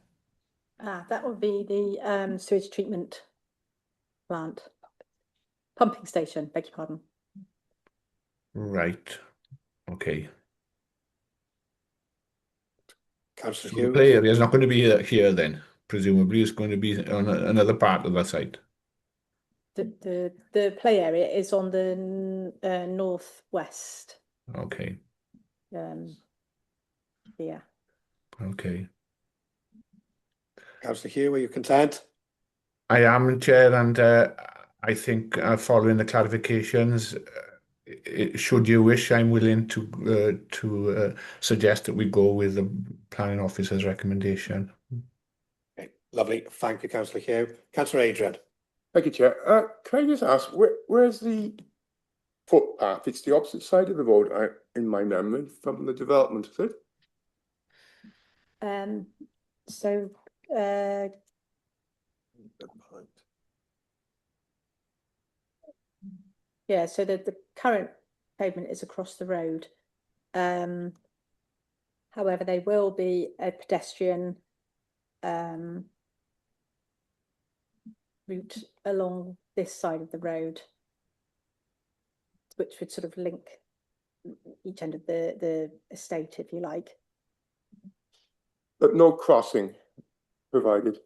E: That would be the sewage treatment plant, pumping station, beg your pardon.
J: Right. Okay.
A: Councillor
J: So
A: Hughes.
J: the play area is not going to be here then. Presumably, it's going to be on another part of that site.
E: The play area is on the northwest.
J: Okay.
E: Yeah.
J: Okay.
A: Councillor Hugh, are you content?
J: I am, Chair, and I think following the clarifications, should you wish, I'm willing to suggest that we go with the planning officer's recommendation.
A: Okay, lovely. Thank you, Councillor Hugh. Councillor Adrian.
Q: Thank you, Chair. Can I just ask, where's the footpath? It's the opposite side of the road, in my memory, from the development, is it?
E: So yeah, so the current pavement is across the road. However, there will be a pedestrian route along this side of the road, which would sort of link each end of the estate, if you like.
Q: But no crossing provided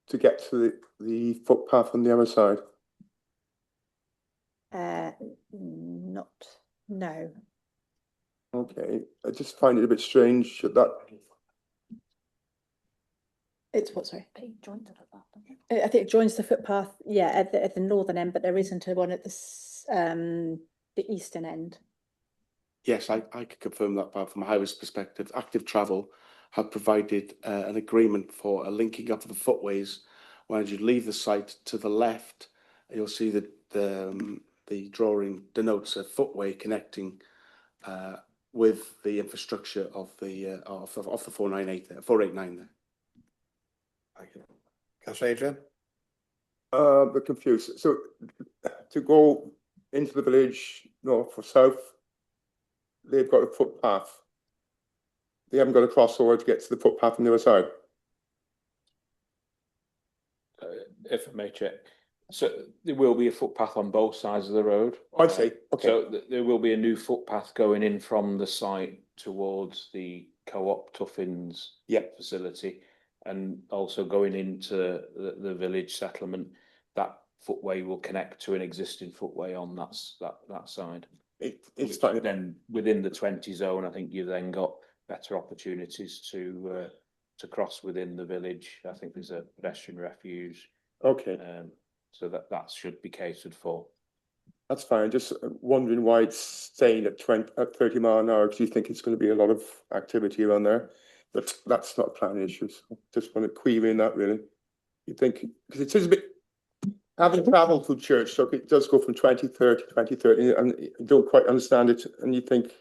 Q: to get to the footpath on the other side?
E: No.
Q: Okay, I just find it a bit strange that
E: It's what, sorry? I think it joins the footpath, yeah, at the northern end, but there isn't one at the eastern end.
K: Yes, I can confirm that, but from a highways perspective, Active Travel have provided an agreement for a linking up of the footways. When you leave the site to the left, you'll see that the drawing denotes a footway connecting with the infrastructure of the 498 there, 489 there.
A: Thank you. Councillor Adrian.
Q: a bit confused. So to go into the village north or south, they've got a footpath. They haven't got a crossover to get to the footpath on the other side.
N: If I may check. So there will be a footpath on both sides of the road.
Q: I see. Okay.
N: So there will be a new footpath going in from the site towards the Co-op Tuffins facility, and also going into the village settlement. That footway will connect to an existing footway on that side.
Q: It's fine.
N: Then within the 20 zone, I think you've then got better opportunities to cross within the village. I think there's a pedestrian refuge.
Q: Okay.
N: So that should be catered for.
Q: That's fine. Just wondering why it's staying at 30 mile an hour, because you think it's going to be a lot of activity around there. But that's not a planning issue. So just want to query in that really. You think, because it is a bit, having travelled through church, so it does go from 2030, and you don't quite understand it, and you think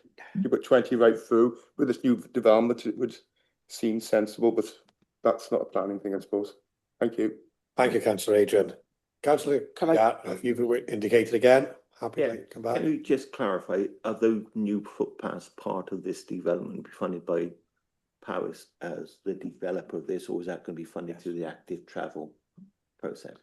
Q: you put 20 right through with this new development, it would seem sensible, but that's not a planning thing, I suppose. Thank you.
A: Thank you, Councillor Adrian. Councillor, have you indicated again? happy to come back.
G: Can you just clarify, are those new footpaths part of this development funded by Powys as the developer of this, or is that going to be funded through the active travel process?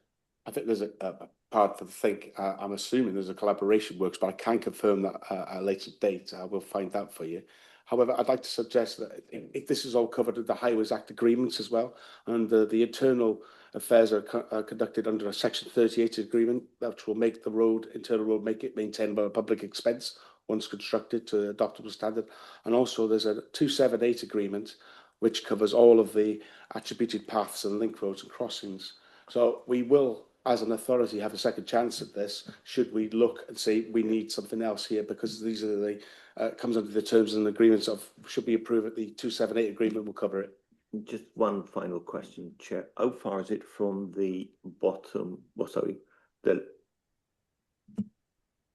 K: I think there's a part for the thing. I'm assuming there's a collaboration works, but I can't confirm that at a later date. I will find out for you. However, I'd like to suggest that if this is all covered in the Highways Act agreements as well, and the internal affairs are conducted under a Section 38 agreement, which will make the internal road, make it maintained by a public expense once constructed to adoptable standard. And also there's a 278 agreement, which covers all of the attributed paths and link roads and crossings. So we will, as an authority, have a second chance at this, should we look and say we need something else here, because these are the comes under the terms and agreements of, should we approve it, the 278 agreement will cover it.
G: Just one final question, Chair. How far is it from the bottom,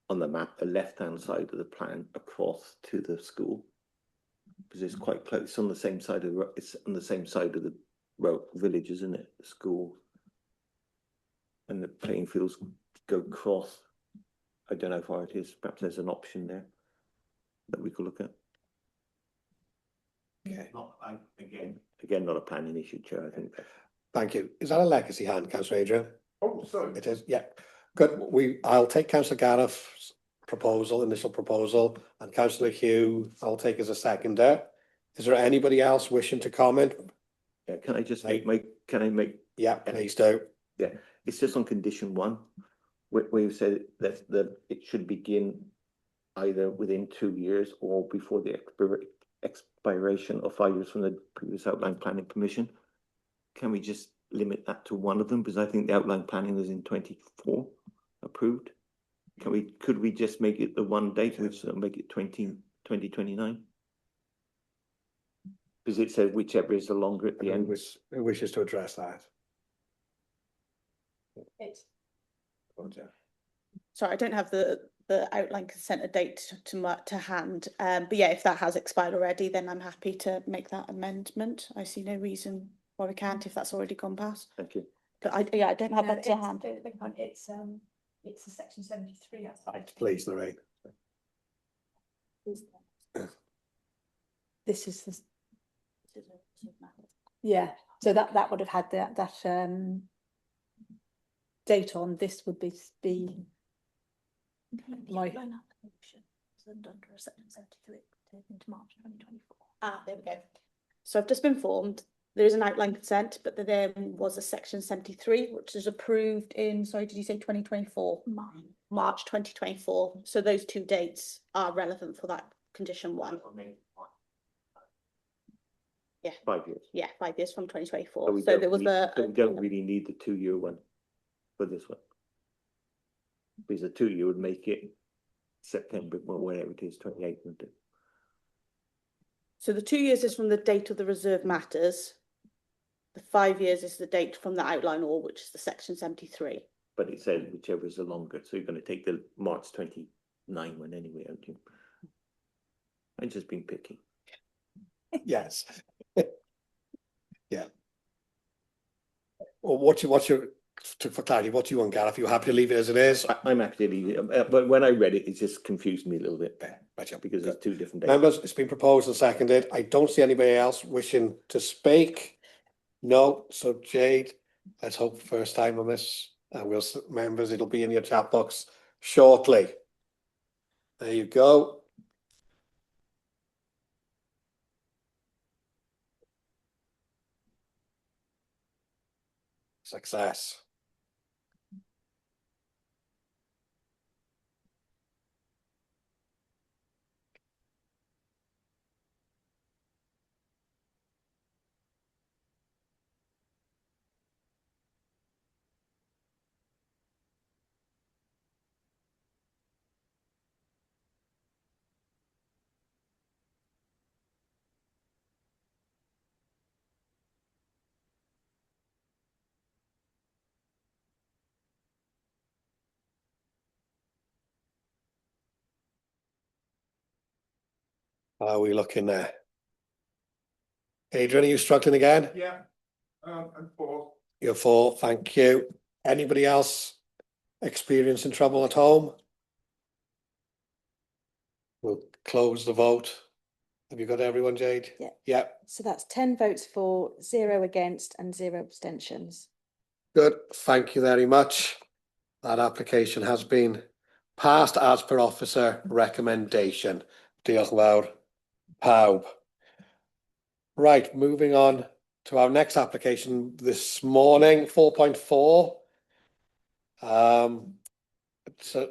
G: on the map, the left-hand side of the plan across to the school? Because it's quite close. It's on the same side of the road, village, isn't it? The school. And the playing fields go across. I don't know how far it is. Perhaps there's an option there that we could look at.
A: Okay.
G: Again, not a planning issue, Chair, I think.
A: Thank you. Is that a legacy hand, Councillor Adrian?
Q: Oh, sorry.
A: It is, yeah. Good. I'll take Councillor Gareth's initial proposal, and Councillor Hugh, I'll take as a seconder. Is there anybody else wishing to comment?
G: Yeah, can I just make?
A: Yeah, please do.
G: Yeah, it's just on condition 1, where you said that it should begin either within 2 years or before the expiration of 5 years from the previous outline planning permission. Can we just limit that to one of them? Because I think the outline planning was in 24 approved. Could we just make it the one date, which will make it 2029? Because it says whichever is the longer at the end.
A: Who wishes to address that?
L: Sorry, I don't have the outline consent date to hand. But yeah, if that has expired already, then I'm happy to make that amendment. I see no reason why we can't if that's already gone past.
G: Thank you.
L: But I don't have that to hand.
E: It's a section 73 outside.
A: Please, Lorraine.
E: This is the. Yeah, so that would have had that date on. This would be my
L: under a section 73 into March 2024. Ah, there we go. So I've just been informed there is an outline consent, but there was a section 73 which is approved in, sorry, did you say 2024? March 2024. So those two dates are relevant for that condition 1. Yeah.
G: 5 years.
L: Yeah, 5 years from 2024.
G: So
L: So there was
G: we don't really need the 2-year one for this one. Because the 2-year would make it September, well, whatever it is, 28, wouldn't it?
L: So the 2 years is from the date of the reserve matters. The 5 years is the date from the outline or which is the section 73.
G: But it says whichever is the longer, so you're going to take the March 29 one anyway, aren't you? I'm just being picky.
A: Yes. Yeah. Well, for clarity, what do you want, Gareth? Are you happy to leave it as it is?
G: I'm happy to leave it, but when I read it, it just confused me a little bit. Because there's 2 different dates.
A: Members, it's been proposed and seconded. I don't see anybody else wishing to speak. No, so Jade, let's hope first time on this. Members, it'll be in your chat box shortly. There you go. Success. How are we looking there? Adrian, are you struggling again?
Q: Yeah, I'm 4.
A: You're 4, thank you. Anybody else experiencing trouble at home? We'll close the vote. Have you got everyone, Jade?
B: Yeah.
A: Yeah.
B: So that's 10 votes for, 0 against and 0 abstentions.
A: Good. Thank you very much. That application has been passed as per officer recommendation. Diolch yn fawr pawb. Right, moving on to our next application this morning, 4.4. So,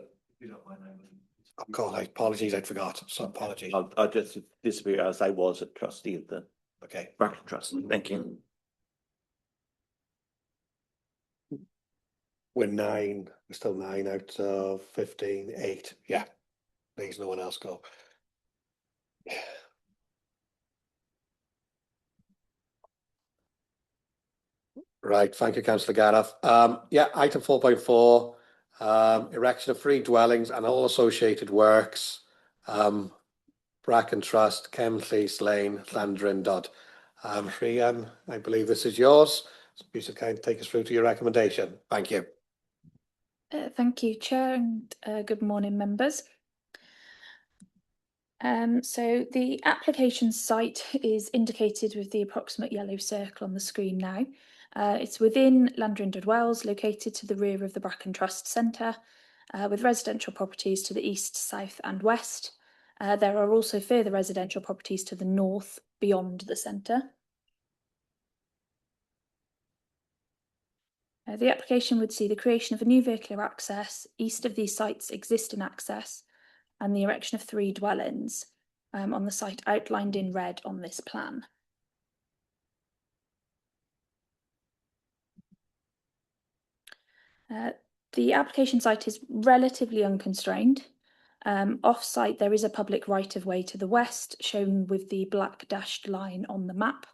A: oh God, apologies, I'd forgot. So apologies.
G: I'll just disagree as I was a trustee of the
A: Okay.
G: Bracken Trust. Thank you.
A: We're 9. We're still 9 out of 15. 8. Yeah. Please, no one else go. Right, thank you, Councillor Gareth. Yeah, item 4.4, erection of 3 dwellings and all associated works. Bracken Trust, Kemlleys Lane, Llandrindod. Rhian, I believe this is yours. So please kind of take us through to your recommendation. Thank you.
R: Thank you, Chair, and good morning, members. So the application site is indicated with the approximate yellow circle on the screen now. It's within Llandrindod Wells, located to the rear of the Bracken Trust Centre, with residential properties to the east, south and west. There are also further residential properties to the north beyond the centre. The application would see the creation of a new vehicular access east of these sites' existing access and the erection of 3 dwellings on the site outlined in red on this plan. The application site is relatively unconstrained. Off-site, there is a public right-of-way to the west, shown with the black dashed line on the map.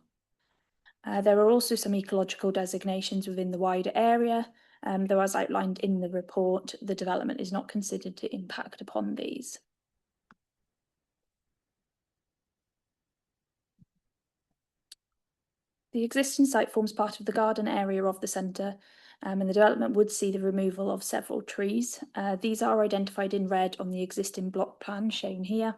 R: There are also some ecological designations within the wider area, though as outlined in the report, the development is not considered to impact upon these. The existing site forms part of the garden area of the centre, and the development would see the removal of several trees. These are identified in red on the existing block plan shown here.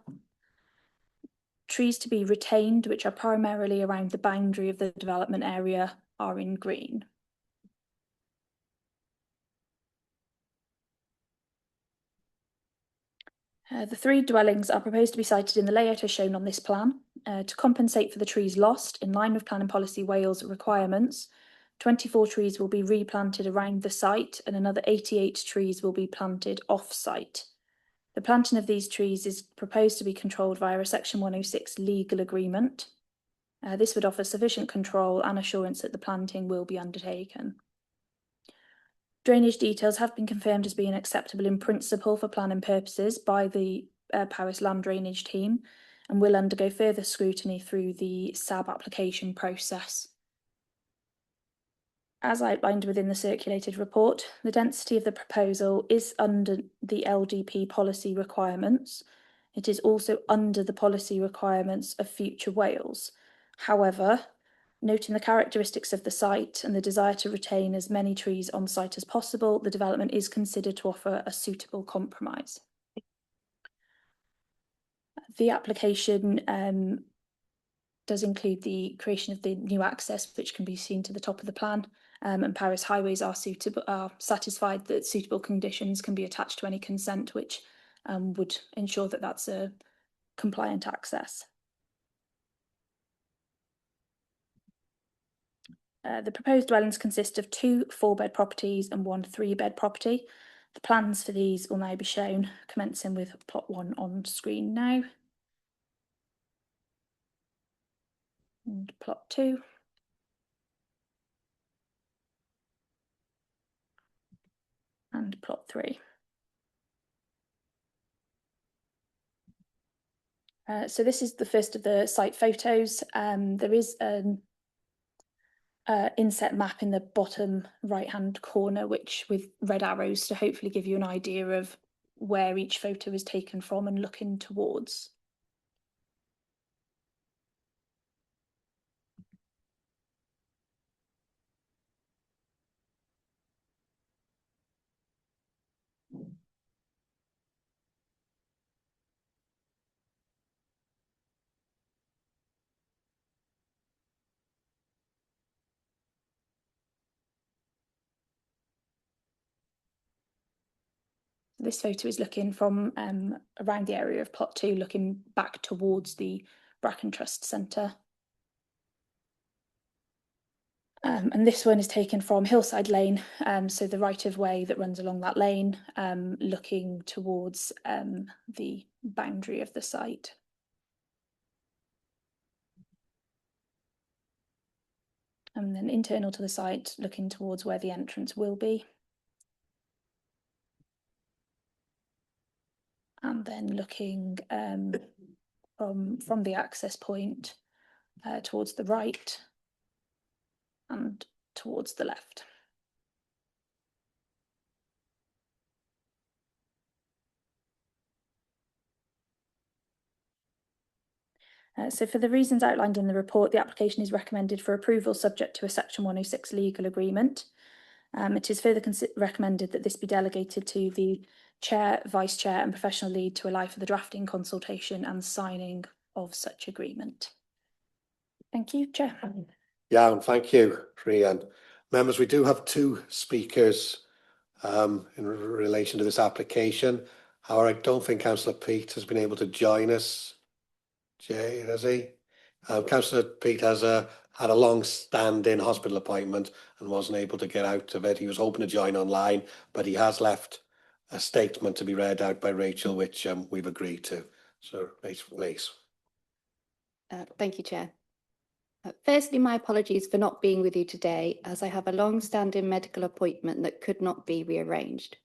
R: Trees to be retained, which are primarily around the boundary of the development area, are in green. The 3 dwellings are proposed to be sited in the layout as shown on this plan. To compensate for the trees lost, in line with Planning Policy Wales requirements, 24 trees will be replanted around the site and another 88 trees will be planted off-site. The planting of these trees is proposed to be controlled via a Section 106 legal agreement. This would offer sufficient control and assurance that the planting will be undertaken. Drainage details have been confirmed as being acceptable in principle for planning purposes by the Powys Land Drainage team and will undergo further scrutiny through the SAB application process. As outlined within the circulated report, the density of the proposal is under the LDP policy requirements. It is also under the policy requirements of Future Wales. However, noting the characteristics of the site and the desire to retain as many trees on site as possible, the development is considered to offer a suitable compromise. The application does include the creation of the new access, which can be seen to the top of the plan, and Powys Highways are satisfied that suitable conditions can be attached to any consent, which would ensure that that's a compliant access. The proposed dwellings consist of 2 4-bed properties and 1 3-bed property. The plans for these will now be shown, commencing with plot 1 on screen now. And plot 2. And plot 3. So this is the first of the site photos. There is an inset map in the bottom right-hand corner, which with red arrows to hopefully give you an idea of where each photo is taken from and looking towards. This photo is looking from around the area of plot 2, looking back towards the Bracken Trust Centre. And this one is taken from Hillside Lane, so the right of way that runs along that lane, looking towards the boundary of the site. And then internal to the site, looking towards where the entrance will be. And then looking from the access point towards the right and towards the left. So for the reasons outlined in the report, the application is recommended for approval subject to a Section 106 legal agreement. It is further recommended that this be delegated to the Chair, Vice Chair and Professional Lead to allow for the drafting, consultation and signing of such agreement. Thank you, Chair.
A: Yeah, and thank you, Rhian. Members, we do have 2 speakers in relation to this application. However, I don't think Councillor Peat has been able to join us. Jay, has he? Councillor Peat has had a long-standing hospital appointment and wasn't able to get out of it. He was hoping to join online, but he has left a statement to be read out by Rachel, which we've agreed to. So, Rachel, please.
S: Thank you, Chair. Firstly, my apologies for not being with you today, as I have a long-standing medical appointment that could not be rearranged.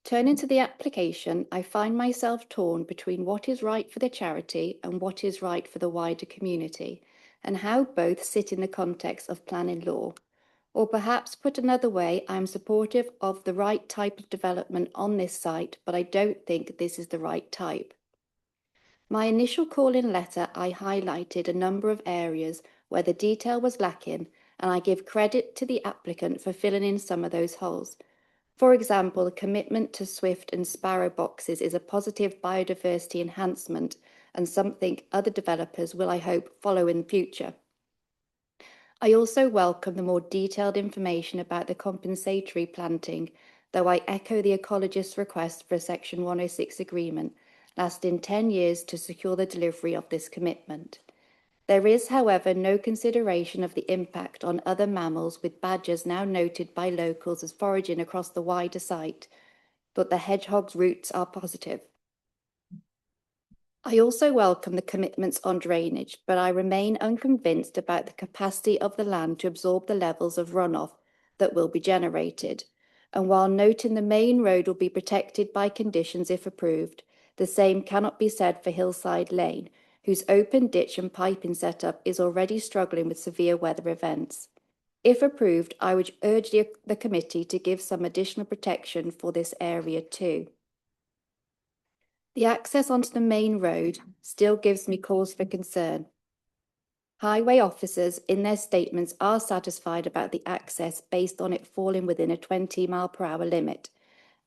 S: Turning to the application, I find myself torn between what is right for the charity and what is right for the wider community, and how both sit in the context of planning law. Or perhaps put another way, I am supportive of the right type of development on this site, but I don't think this is the right type. My initial call-in letter, I highlighted a number of areas where the detail was lacking, and I give credit to the applicant for filling in some of those holes. For example, the commitment to swift and sparrow boxes is a positive biodiversity enhancement and something other developers will, I hope, follow in future. I also welcome the more detailed information about the compensatory planting, though I echo the ecologist's request for a Section 106 agreement lasting 10 years to secure the delivery of this commitment. There is, however, no consideration of the impact on other mammals, with badgers now noted by locals as foraging across the wider site, but the hedgehog's routes are positive. I also welcome the commitments on drainage, but I remain unconvinced about the capacity of the land to absorb the levels of runoff that will be generated. And while noting the main road will be protected by conditions if approved, the same cannot be said for Hillside Lane, whose open ditch and piping setup is already struggling with severe weather events. If approved, I would urge the committee to give some additional protection for this area too. The access onto the main road still gives me cause for concern. Highway officers in their statements are satisfied about the access based on it falling within a 20-mile-per-hour limit.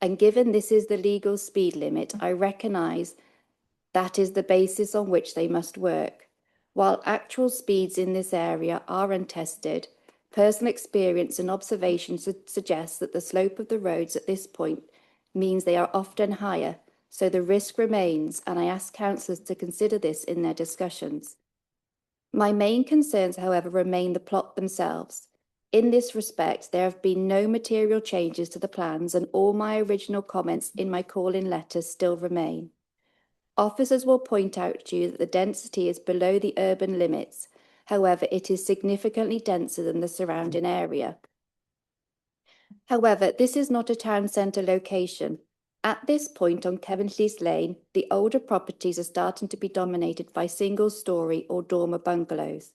S: And given this is the legal speed limit, I recognise that is the basis on which they must work. While actual speeds in this area are untested, personal experience and observation suggests that the slope of the roads at this point means they are often higher, so the risk remains, and I ask councillors to consider this in their discussions. My main concerns, however, remain the plot themselves. In this respect, there have been no material changes to the plans, and all my original comments in my call-in letters still remain. Officers will point out to you that the density is below the urban limits. However, it is significantly denser than the surrounding area. However, this is not a town centre location. At this point on Kevin-Fleece Lane, the older properties are starting to be dominated by single-storey or dormer bungalows.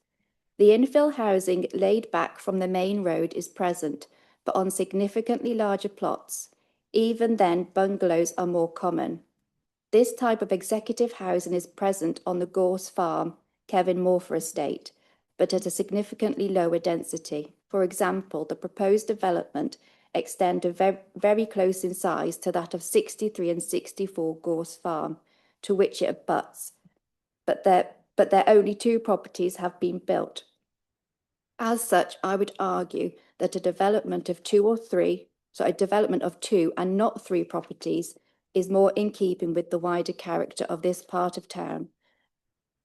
S: The infill housing laid back from the main road is present, but on significantly larger plots. Even then, bungalows are more common. This type of executive housing is present on the Gorse Farm, Kevin Morpher Estate, but at a significantly lower density. For example, the proposed development extend very close in size to that of 63 and 64 Gorse Farm, to which it abuts, but there only 2 properties have been built. As such, I would argue that a development of 2 and not 3 properties is more in keeping with the wider character of this part of town.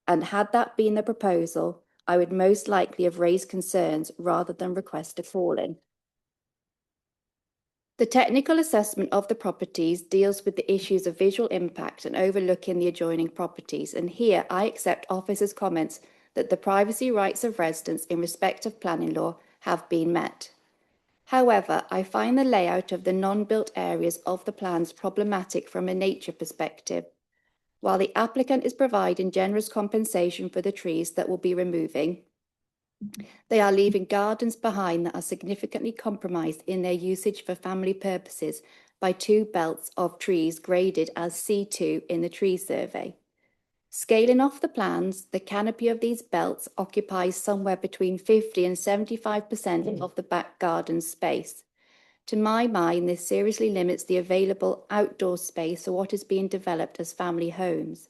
S: And had that been the proposal, I would most likely have raised concerns rather than request a call-in. The technical assessment of the properties deals with the issues of visual impact and overlooking the adjoining properties, and here I accept officers' comments that the privacy rights of residents in respect of planning law have been met. However, I find the layout of the non-built areas of the plans problematic from a nature perspective. While the applicant is providing generous compensation for the trees that will be removing, they are leaving gardens behind that are significantly compromised in their usage for family purposes by 2 belts of trees graded as C2 in the tree survey. Scaling off the plans, the canopy of these belts occupies somewhere between 50 and 75% of the back garden space. To my mind, this seriously limits the available outdoor space for what is being developed as family homes.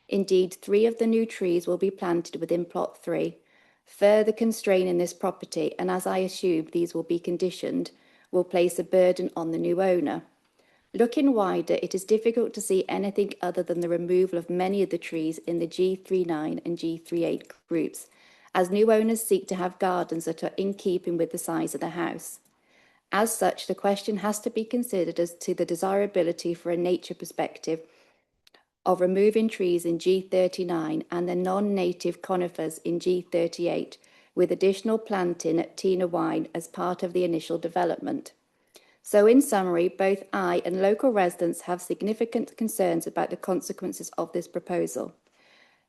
S: Indeed, 3 of the new trees will be planted within plot 3, further constraining this property, and as I assume these will be conditioned, will place a burden on the new owner. Looking wider, it is difficult to see anything other than the removal of many of the trees in the G39 and G38 groups, as new owners seek to have gardens that are in keeping with the size of the house. As such, the question has to be considered as to the desirability for a nature perspective of removing trees in G39 and the non-native conifers in G38, with additional planting at Tina Wine as part of the initial development. So in summary, both I and local residents have significant concerns about the consequences of this proposal.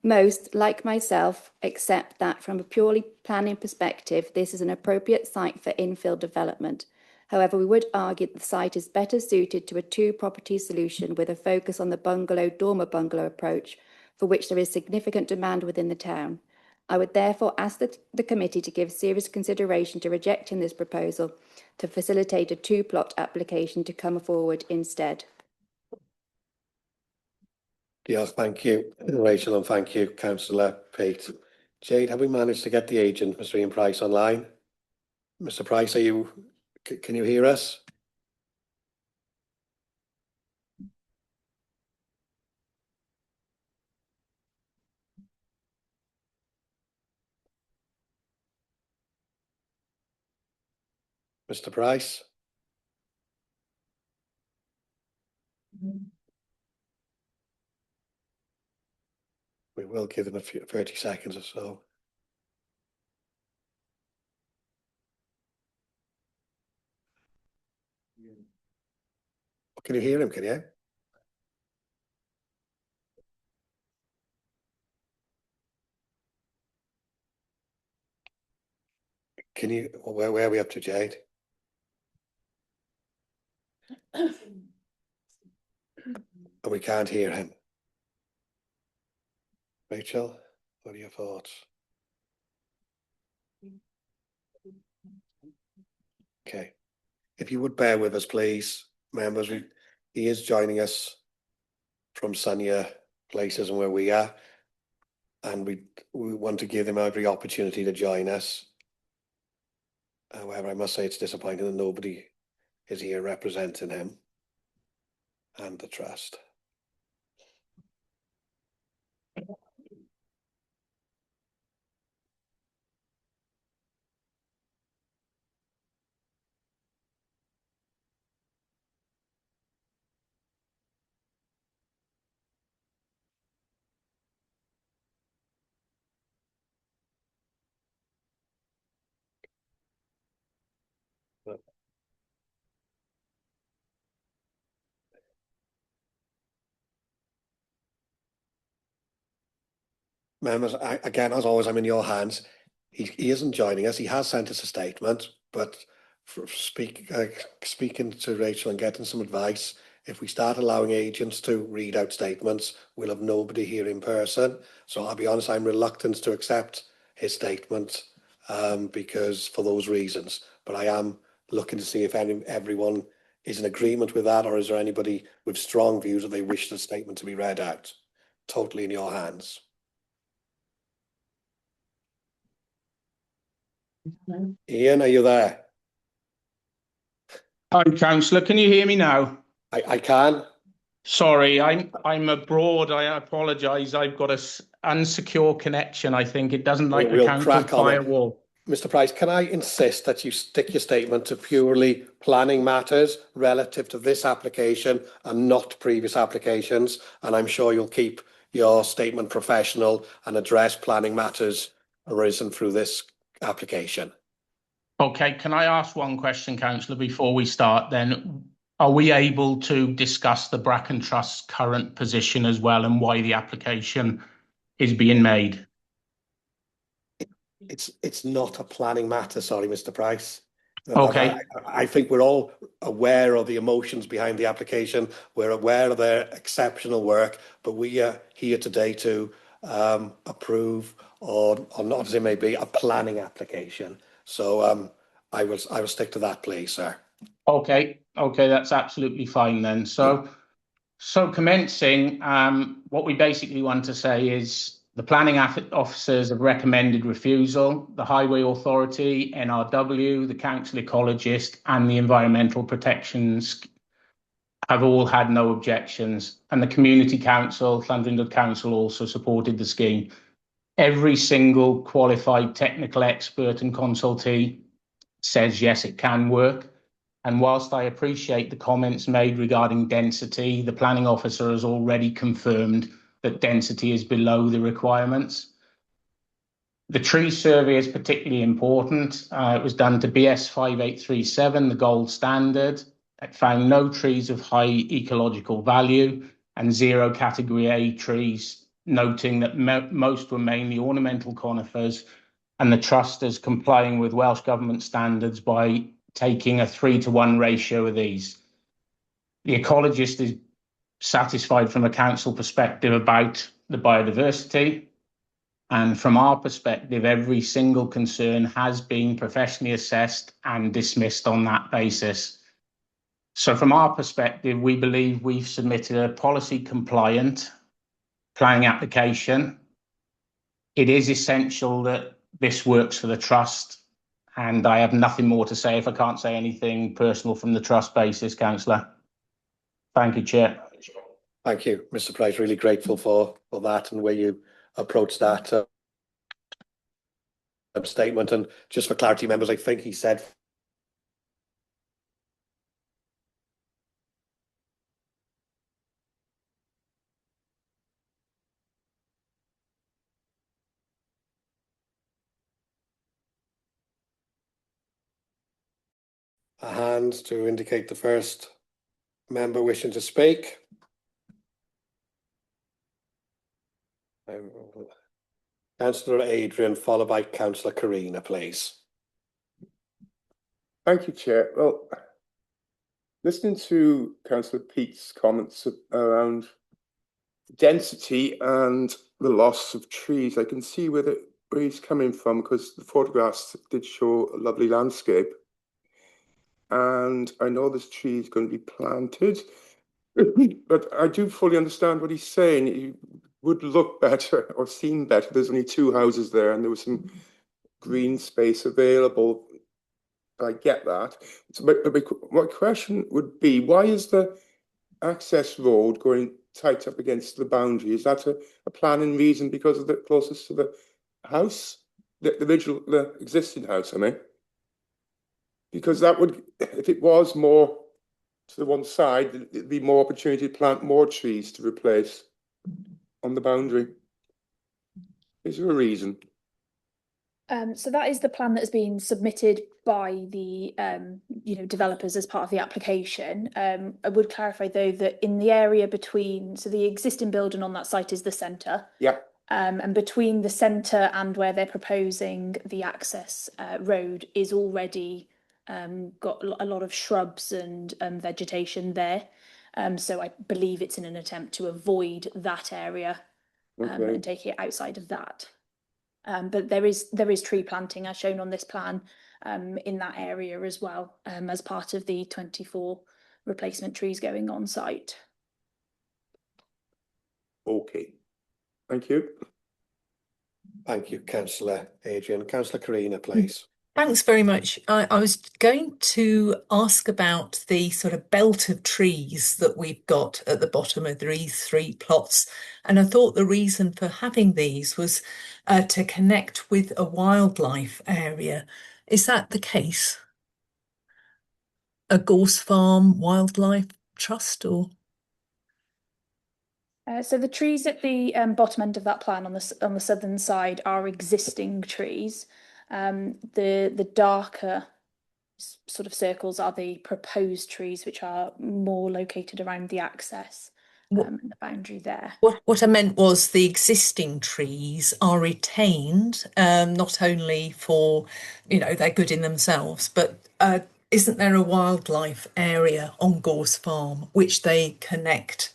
S: Most, like myself, accept that from a purely planning perspective, this is an appropriate site for infill development. However, we would argue that the site is better suited to a 2-property solution with a focus on the dormer bungalow approach, for which there is significant demand within the town. I would therefore ask the committee to give serious consideration to rejecting this proposal to facilitate a 2-plot application to come forward instead.
A: Diolch, thank you, Rachel, and thank you, Councillor Pate. Jade, have we managed to get the agent, Mr. Ian Price, online? Mr. Price, can you hear us? Mr. Price? We will give them a few 30 seconds or so. Can you hear him, can you? Where are we up to, Jade? And we can't hear him. Rachel, what are your thoughts? Okay. If you would bear with us, please, members, he is joining us from sunnier places than where we are. And we want to give him every opportunity to join us. However, I must say it's disappointing that nobody is here representing him and the trust. Members, again, as always, I'm in your hands. He isn't joining us. He has sent us a statement, but speaking to Rachel and getting some advice, if we start allowing agents to read out statements, we'll have nobody here in person. So I'll be honest, I'm reluctant to accept his statement because for those reasons. But I am looking to see if everyone is in agreement with that, or is there anybody with strong views that they wish the statement to be read out? Totally in your hands. Ian, are you there?
T: Hi, Councillor. Can you hear me now?
A: I can.
T: Sorry, I'm abroad. I apologise. I've got a unsecure connection. I think it doesn't like the
A: We'll
T: council
A: crack on it.
T: firewall.
A: Mr. Price, can I insist that you stick your statement to purely planning matters relative to this application and not previous applications? And I'm sure you'll keep your statement professional and address planning matters arisen through this application.
T: Okay, can I ask one question, councillor, before we start then? Are we able to discuss the Bracken Trust's current position as well and why the application is being made?
A: It's not a planning matter, sorry, Mr. Price.
T: Okay.
A: I think we're all aware of the emotions behind the application. We're aware of their exceptional work, but we are here today to approve or not, as it may be, a planning application. So I will stick to that, please, sir.
T: Okay, that's absolutely fine then. So commencing, what we basically want to say is the planning officers have recommended refusal. The Highway Authority, NRW, the council ecologist and the environmental protections have all had no objections. And the Community Council, Llandrindod Council, also supported the scheme. Every single qualified technical expert and consultee says yes, it can work. And whilst I appreciate the comments made regarding density, the planning officer has already confirmed that density is below the requirements. The tree survey is particularly important. It was done to BS 5837, the gold standard. It found no trees of high ecological value and 0 category A trees, noting that most were mainly ornamental conifers, and the trust is complying with Welsh Government standards by taking a 3-to-1 ratio of these. The ecologist is satisfied from a council perspective about the biodiversity. And from our perspective, every single concern has been professionally assessed and dismissed on that basis. So from our perspective, we believe we've submitted a policy compliant planning application. It is essential that this works for the trust. And I have nothing more to say if I can't say anything personal from the trust basis, councillor. Thank you, Chair.
A: Thank you, Mr. Price. Really grateful for that and where you approached that statement. And just for clarity, members, I think he said a hand to indicate the first member wishing to speak. Councillor Adrian, followed by Councillor Karina, please.
Q: Thank you, Chair. Well, listening to Councillor Peate's comments around density and the loss of trees, I can see where he's coming from, because the photographs did show a lovely landscape. And I know this tree is going to be planted, but I do fully understand what he's saying. It would look better or seem better. There's only 2 houses there and there was some green space available. I get that. So, but my question would be, why is the access road going tight up against the boundary? Is that a planning reason because of the closest to the house, the existing house, I mean? Because that would, if it was more to the one side, there'd be more opportunity to plant more trees to replace on the boundary. Is there a reason?
R: So that is the plan that has been submitted by the developers as part of the application. I would clarify though that in the area between, so the existing building on that site is the centre.
Q: Yeah.
R: And between the centre and where they're proposing the access road is already got a lot of shrubs and vegetation there. So I believe it's in an attempt to avoid that area and take it outside of that. But there is tree planting as shown on this plan in that area as well, as part of the 24 replacement trees going on site.
Q: Okay, thank you.
A: Thank you, Councillor Adrian. Councillor Karina, please.
D: Thanks very much. I was going to ask about the sort of belt of trees that we've got at the bottom of these three plots. And I thought the reason for having these was to connect with a wildlife area. Is that the case? A Gorse Farm Wildlife Trust or?
R: So the trees at the bottom end of that plan on the southern side are existing trees. The darker sort of circles are the proposed trees, which are more located around the access and the boundary there.
D: What I meant was the existing trees are retained, not only for, they're good in themselves, but isn't there a wildlife area on Gorse Farm which they connect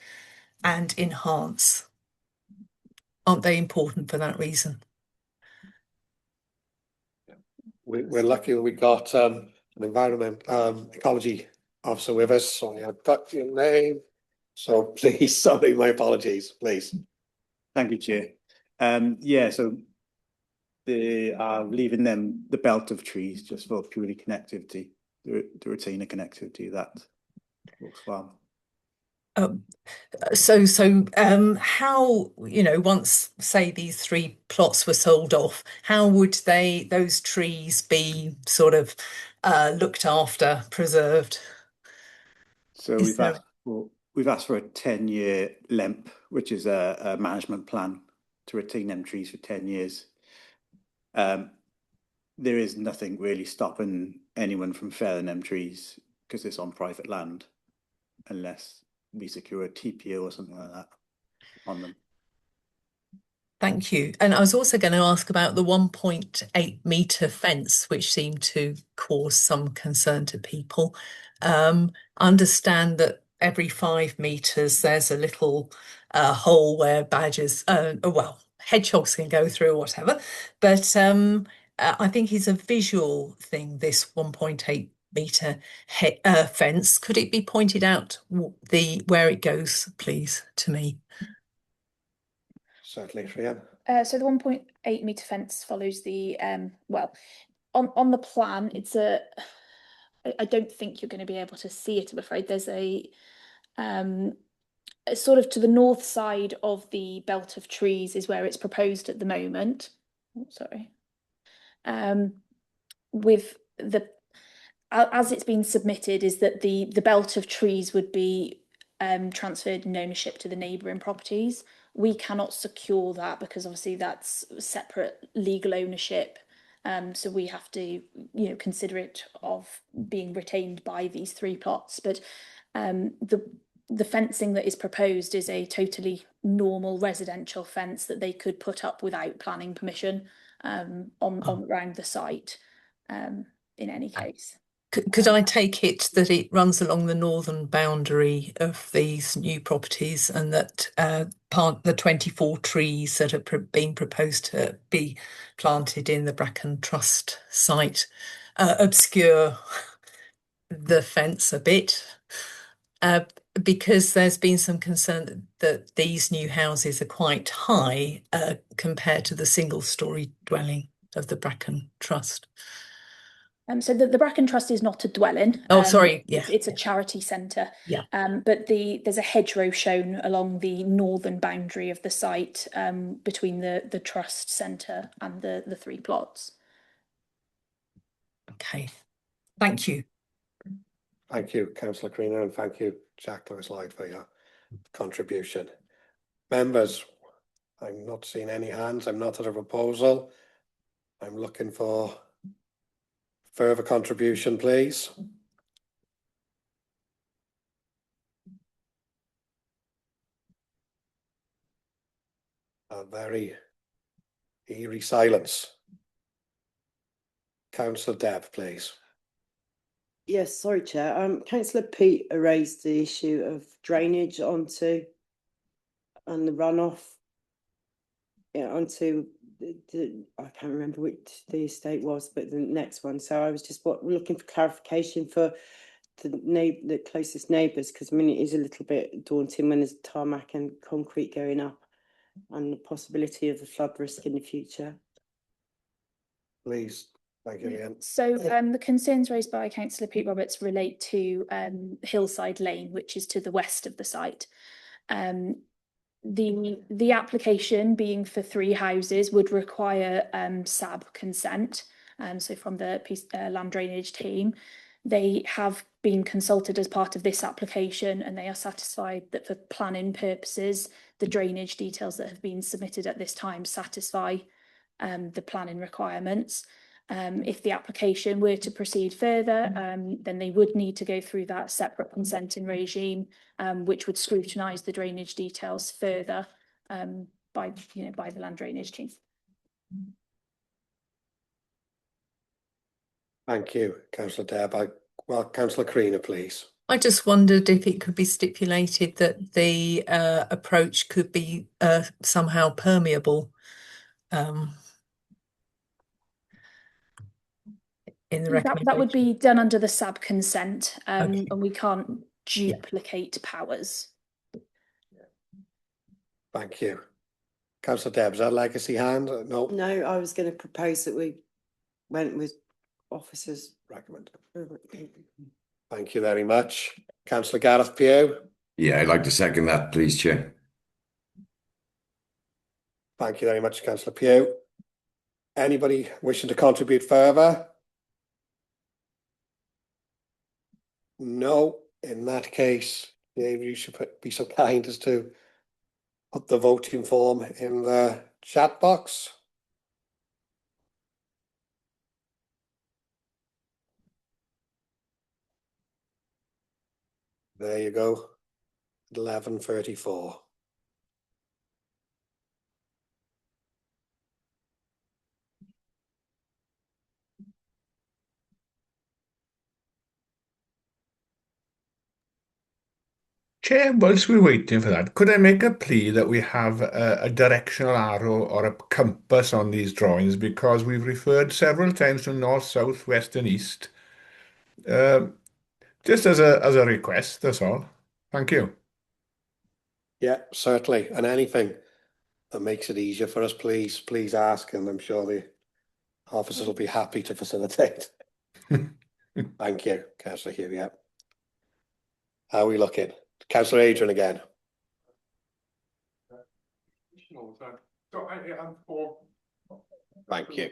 D: and enhance? Aren't they important for that reason?
A: We're lucky that we got an environment ecology officer with us. So I've got your name. So please, sorry, my apologies, please.
U: Thank you, Chair. Yeah, so they are leaving them the belt of trees just for purely connectivity, to retain a connectivity that Gorse Farm.
D: How, once, say, these three plots were sold off, how would those trees be sort of looked after, preserved?
U: So we've asked for a 10-year LEMP, which is a management plan to retain them trees for 10 years. There is nothing really stopping anyone from felling them trees because it's on private land, unless we secure a TPO or something like that on them.
D: Thank you. And I was also going to ask about the 1.8 metre fence, which seemed to cause some concern to people. I understand that every 5 metres there's a little hole where hedgehogs can go through or whatever. But I think it's a visual thing, this 1.8 metre fence. Could it be pointed out where it goes, please, to me?
A: Certainly, Rhian.
R: So the 1.8 metre fence follows the on the plan. It's I don't think you're going to be able to see it, I'm afraid. There's a sort of to the north side of the belt of trees is where it's proposed at the moment. Oh, sorry. With the as it's been submitted is that the belt of trees would be transferred in ownership to the neighbouring properties. We cannot secure that because obviously that's separate legal ownership. So we have to, consider it of being retained by these 3 plots. But the fencing that is proposed is a totally normal residential fence that they could put up without planning permission around the site. In any case.
D: Could I take it that it runs along the northern boundary of these new properties and that the 24 trees that are being proposed to be planted in the Bracken Trust site obscure the fence a bit? Because there's been some concern that these new houses are quite high compared to the single-storey dwelling of the Bracken Trust.
R: So the Bracken Trust is not a dwelling.
D: Oh, sorry. Yeah.
R: It's a charity centre.
D: Yeah.
R: But there's a hedgerow shown along the northern boundary of the site between the trust centre and the 3 plots.
D: Okay. Thank you.
A: Thank you, Councillor Greener, and thank you, Jack Lewis-Lloyd, for your contribution. Members, I'm not seeing any hands. I'm not at a proposal. I'm looking for further contribution, please. A very eerie silence. Councillor Deb, please.
V: Yes, sorry, Chair. Councillor Pete raised the issue of drainage and the runoff onto I can't remember which the estate was, but the next one. So I was just looking for clarification for the closest neighbours, because I mean it is a little bit daunting when there's tarmac and concrete going up and the possibility of a flood risk in the future.
A: Please Thank you, Ian.
R: So the concerns raised by Councillor Pete Roberts relate to Hillside Lane, which is to the west of the site. The application being for 3 houses would require SAB consent. So from the land drainage team, they have been consulted as part of this application, and they are satisfied that for planning purposes, the drainage details that have been submitted at this time satisfy the planning requirements. If the application were to proceed further, then they would need to go through that separate consenting regime, which would scrutinise the drainage details further by the land drainage team.
A: Thank you, Councillor Deb. Well, Councillor Creaner, please.
D: I just wondered if it could be stipulated that the approach could be somehow permeable. In the recommendation.
R: That would be done under the SAB consent,
D: Okay.
R: and we can't duplicate powers.
A: Thank you. Councillor Deb, is that legacy hand? No.
V: No, I was going to propose that we went with officers.
A: Recommend. Thank you very much. Councillor Gareth Pugh.
P: Yeah, I'd like to second that, please, Chair.
A: Thank you very much, Councillor Pugh. Anybody wishing to contribute further? No. In that case, Dave, you should be so kind as to put the voting form in the chat box. There you go. 11:34.
J: Chair, whilst we're waiting for that, could I make a plea that we have a directional arrow or a compass on these drawings, because we've referred several times to north, south, west and east. Just as a request, that's all. Thank you.
A: Yeah, certainly. And anything that makes it easier for us, please ask, and I'm sure the officers will be happy to facilitate. Thank you, Councillor Hugh. Yeah. How are we looking? Councillor Adrian again. Thank you.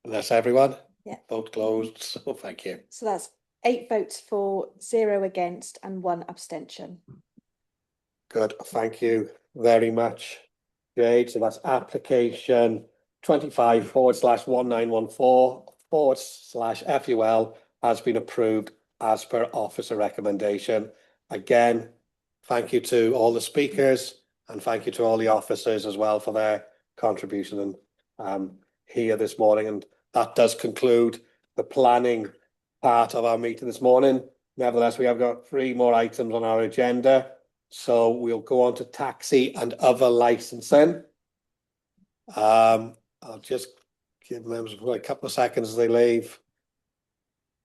A: And that's everyone?
B: Yeah.
A: Vote closed. So thank you.
B: So that's 8 votes for, 0 against and 1 abstention.
A: Good. Thank you very much, Jade. So that's application 25/1914/FUL has been approved as per officer recommendation. Again, thank you to all the speakers and thank you to all the officers as well for their contribution and here this morning. And that does conclude the planning part of our meeting this morning. Nevertheless, we have got 3 more items on our agenda. So we'll go on to taxi and other licensing. I'll just give members a couple of seconds as they leave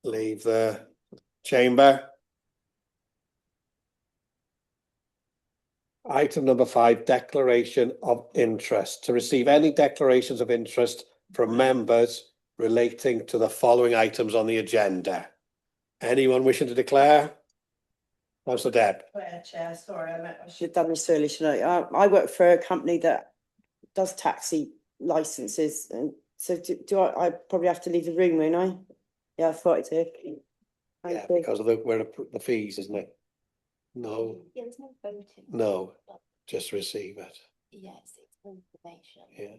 A: the chamber. Item number 5, declaration of interest. To receive any declarations of interest from members relating to the following items on the agenda. Anyone wishing to declare? Councillor Deb.
V: Chair, sorry, I should have done this earlier, shouldn't I work for a company that does taxi licenses, and so do I probably have to leave the room, won't I? Yeah, I thought I did.
A: Yeah, because of the fees, isn't it? No.
S: Yeah, there's no voting.
A: No, just receive it.
S: Yes, it's information.
A: Yeah.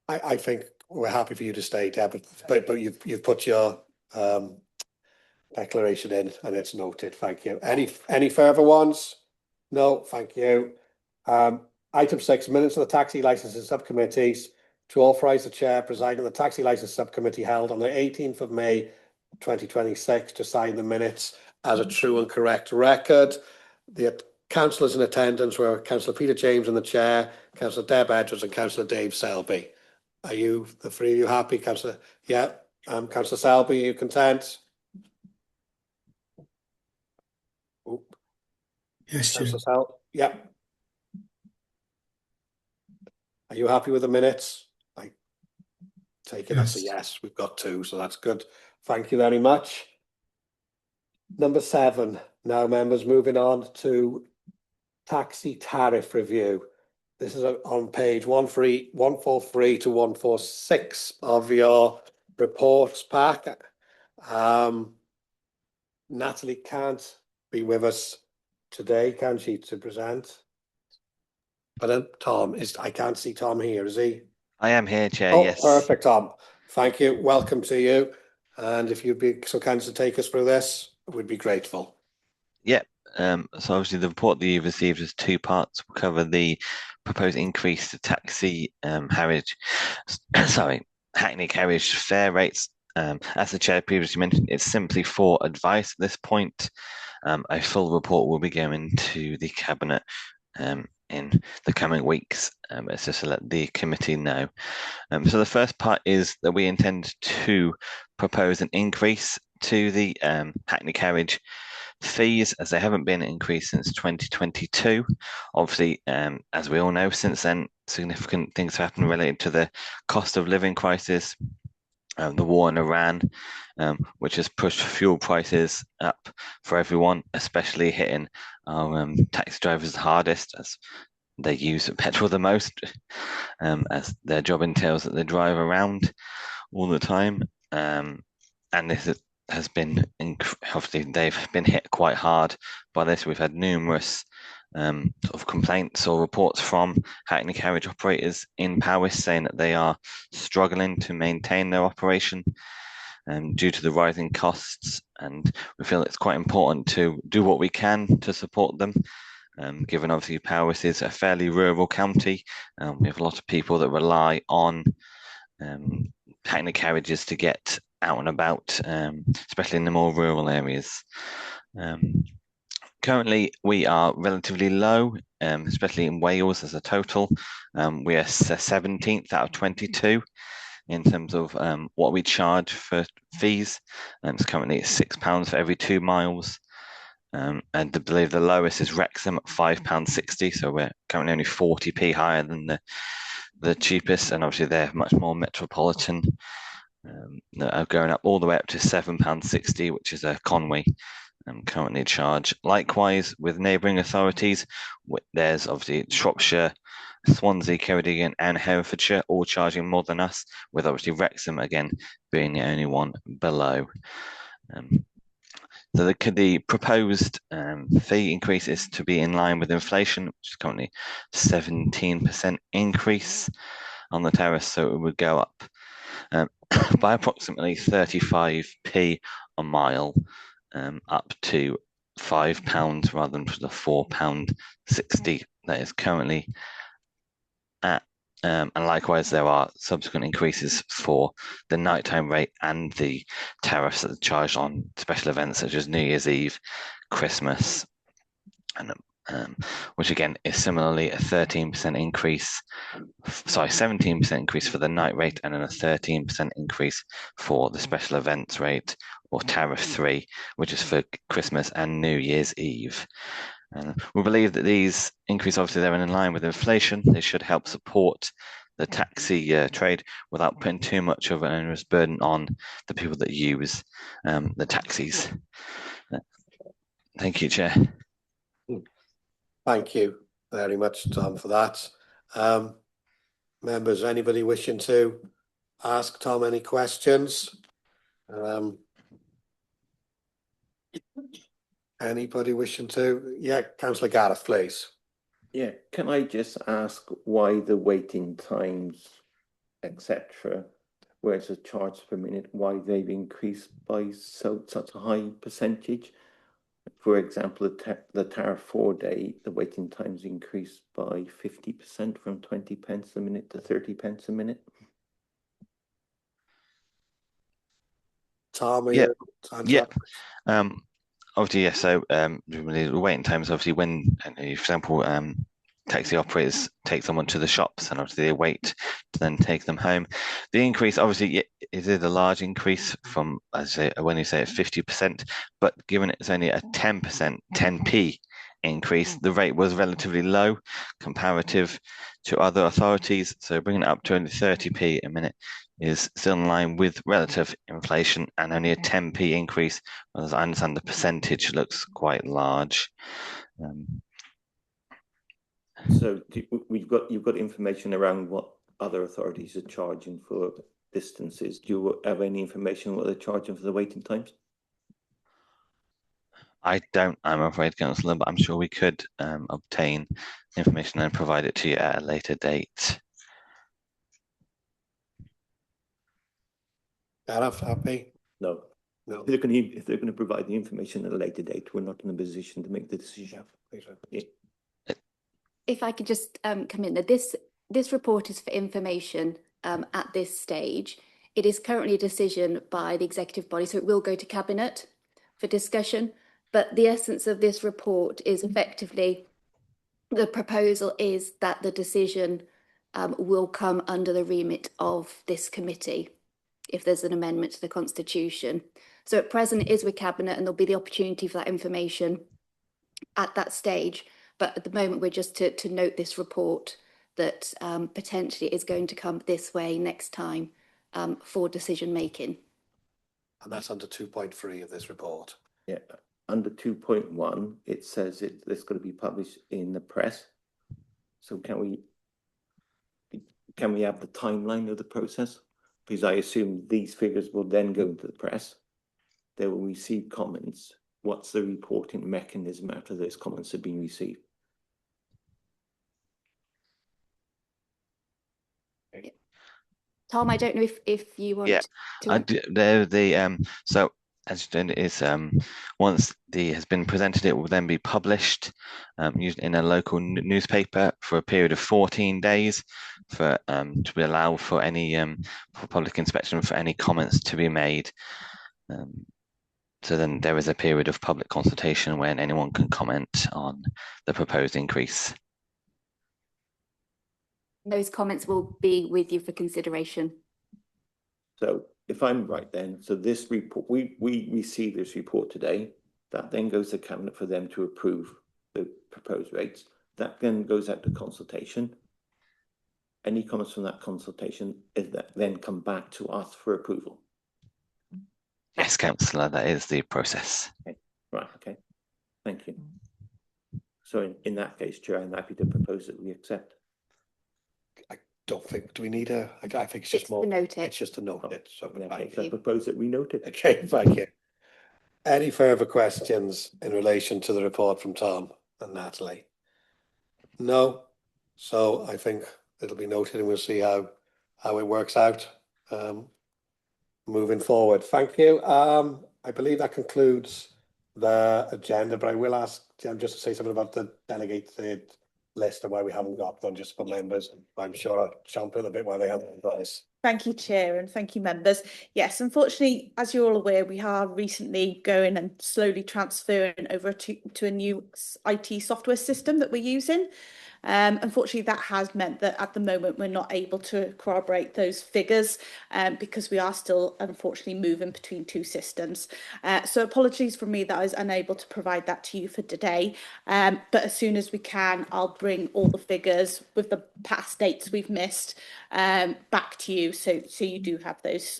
A: I think we're happy for you to stay, Deb, but you've put your declaration in and it's noted. Thank you. Any further ones? No, thank you. Item 6, minutes of the taxi licensing subcommittees to authorise the chair presiding the taxi licence subcommittee held on the 18th of May 2026 to sign the minutes as a true and correct record. The councillors in attendance were Councillor Peter James and the chair, Councillor Deb Edwards and Councillor Dave Selby. Are you, the 3 of you, happy, Councillor? Yeah. Councillor Selby, are you content? Oop.
M: Yes, Chair.
A: Councillor Selby? Yeah. Are you happy with the minutes? take it as a yes. We've got 2, so that's good. Thank you very much. Number 7. Now, members, moving on to taxi tariff review. This is on page 143 to 146 of your reports pack. Natalie can't be with us today, can she, to present? But Tom I can't see Tom here, is he?
H: I am here, Chair,
A: Oh,
H: yes.
A: perfect, Tom. Thank you. Welcome to you. And if you'd be so kind to take us through this, we'd be grateful.
H: Yep. So obviously the report that you've received is 2 parts. We'll cover the proposed increase to taxi Hackney carriage fare rates. As the Chair previously mentioned, it's simply for advice at this point. A full report will be going to the Cabinet in the coming weeks. It's just to let the committee know. So the first part is that we intend to propose an increase to the Hackney carriage fees, as they haven't been increased since 2022. Obviously, as we all know, since then, significant things have happened related to the cost of living crisis, the war in Iran, which has pushed fuel prices up for everyone, especially hitting our taxi drivers the hardest, as they use petrol the most, as their job entails that they drive around all the time. And this has been, obviously, they've been hit quite hard by this. We've had numerous sort of complaints or reports from Hackney carriage operators in Powys saying that they are struggling to maintain their operation due to the rising costs, and we feel it's quite important to do what we can to support them. Given obviously Powys is a fairly rural county, we have a lot of people that rely on Hackney carriages to get out and about, especially in the more rural areas. Currently, we are relatively low, especially in Wales as a total. We are 17th out of 22 in terms of what we charge for fees. It's currently £6 for every 2 miles. And I believe the lowest is Wrexham at £5.60, so we're currently only 40p higher than the cheapest, and obviously they're much more metropolitan. Are going up all the way up to £7.60, which is a Conway currently charge. Likewise, with neighbouring authorities, there's obviously Shropshire, Swansea, Ceredigion and Herefordshire all charging more than us, with obviously Wrexham again being the only one below. So the proposed fee increase is to be in line with inflation, which is currently 17% increase on the tariff, so it would go up by approximately 35p a mile, up to £5 rather than the £4.60 that is currently at. And likewise, there are subsequent increases for the nighttime rate and the tariffs that are charged on special events such as New Year's Eve, Christmas, and which again is similarly a 13% increase. Sorry, 17% increase for the night rate, and then a 13% increase for the special events rate, or tariff 3, which is for Christmas and New Year's Eve. We believe that these increases, obviously, they're in line with inflation. They should help support the taxi trade without putting too much of an onerous burden on the people that use the taxis. Thank you, Chair.
A: Thank you very much, Tom, for that. Members, anybody wishing to ask Tom any questions? Anybody wishing to? Yeah, Councillor Gareth, please.
G: Yeah, can I just ask why the waiting times, etc., where it's a charge per minute, why they've increased by such a high percentage? For example, the tariff 4-day, the waiting times increased by 50% from 20 pence a minute to 30 pence a minute.
A: Tom,
H: yeah. Obviously, yes. So the waiting times, obviously, when, for example, taxi operators take someone to the shops, and obviously they wait to then take them home. The increase, obviously, it is a large increase from, as I say, when you say 50%, but given it's only a 10%, 10p increase, the rate was relatively low comparative to other authorities. So bringing it up to only 30p a minute is still in line with relative inflation and only a 10p increase, whereas I understand the percentage looks quite large.
G: So you've got information around what other authorities are charging for distances. Do you have any information what they're charging for the waiting times?
H: I don't, I'm afraid, Councillor, but I'm sure we could obtain information and provide it to you at a later date.
A: Gareth, happy?
G: No.
A: No.
G: If they're going to provide the information at a later date, we're not in a position to make the decision. Yeah.
S: If I could just come in, that this report is for information at this stage. It is currently a decision by the executive body, so it will go to cabinet for discussion. But the essence of this report is effectively the proposal is that the decision will come under the remit of this committee if there's an amendment to the constitution. So at present it is with cabinet, and there'll be the opportunity for that information at that stage. But at the moment, we're just to note this report that potentially is going to come this way next time for decision making.
A: And that's under 2.3 of this report.
G: Yeah, under 2.1, it says it's going to be published in the press. So can we have the timeline of the process? Because I assume these figures will then go into the press. They will receive comments. What's the reporting mechanism after those comments have been received?
S: Tom, I don't know if you want
H: to. So as you know, is once the has been presented, it will then be published in a local newspaper for a period of 14 days for to allow for any for public inspection, for any comments to be made. So then there is a period of public consultation when anyone can comment on the proposed increase.
S: Those comments will be with you for consideration.
G: So if I'm right then, so this report, we receive this report today, that then goes to cabinet for them to approve the proposed rates. That then goes out to consultation. Any comments from that consultation is that then come back to us for approval.
H: Yes, Councillor, that is the process.
G: Okay. Right, okay. Thank you. So in that case, Chair, I'm happy to propose that we accept.
A: Don't think, do we need a, I think it's just more, it's just to note it. So
G: I propose that we note it.
A: Okay, thank you. Any further questions in relation to the report from Tom and Natalie? No? So I think it'll be noted and we'll see how it works out moving forward. Thank you. I believe that concludes the agenda, but I will ask Jem just to say something about the delegated list and why we haven't got one just for members. I'm sure I'll jump in a bit why they haven't got this.
L: Thank you, Chair, and thank you, members. Yes, unfortunately, as you're all aware, we are recently going and slowly transferring over to a new IT software system that we're using. Unfortunately, that has meant that at the moment we're not able to corroborate those figures because we are still unfortunately moving between two systems. So apologies for me that I was unable to provide that to you for today. But as soon as we can, I'll bring all the figures with the past dates we've missed back to you, so you do have those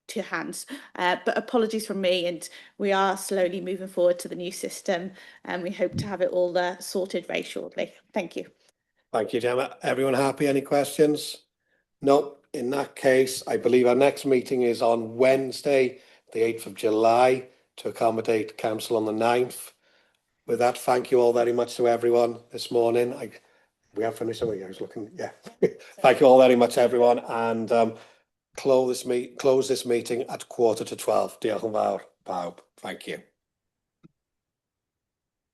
L: to hands. But apologies from me, and we are slowly moving forward to the new system, and we hope to have it all sorted very shortly. Thank you.
A: Thank you, Gemma. Everyone happy? Any questions? No. In that case, I believe our next meeting is on Wednesday, the 8th of July, to accommodate council on the 9th. With that, thank you all very much to everyone this morning. We have finished, I was looking, yeah. Thank you all very much, everyone, and close this meeting at 11:45. Diolch yn fawr, pawb. Thank you.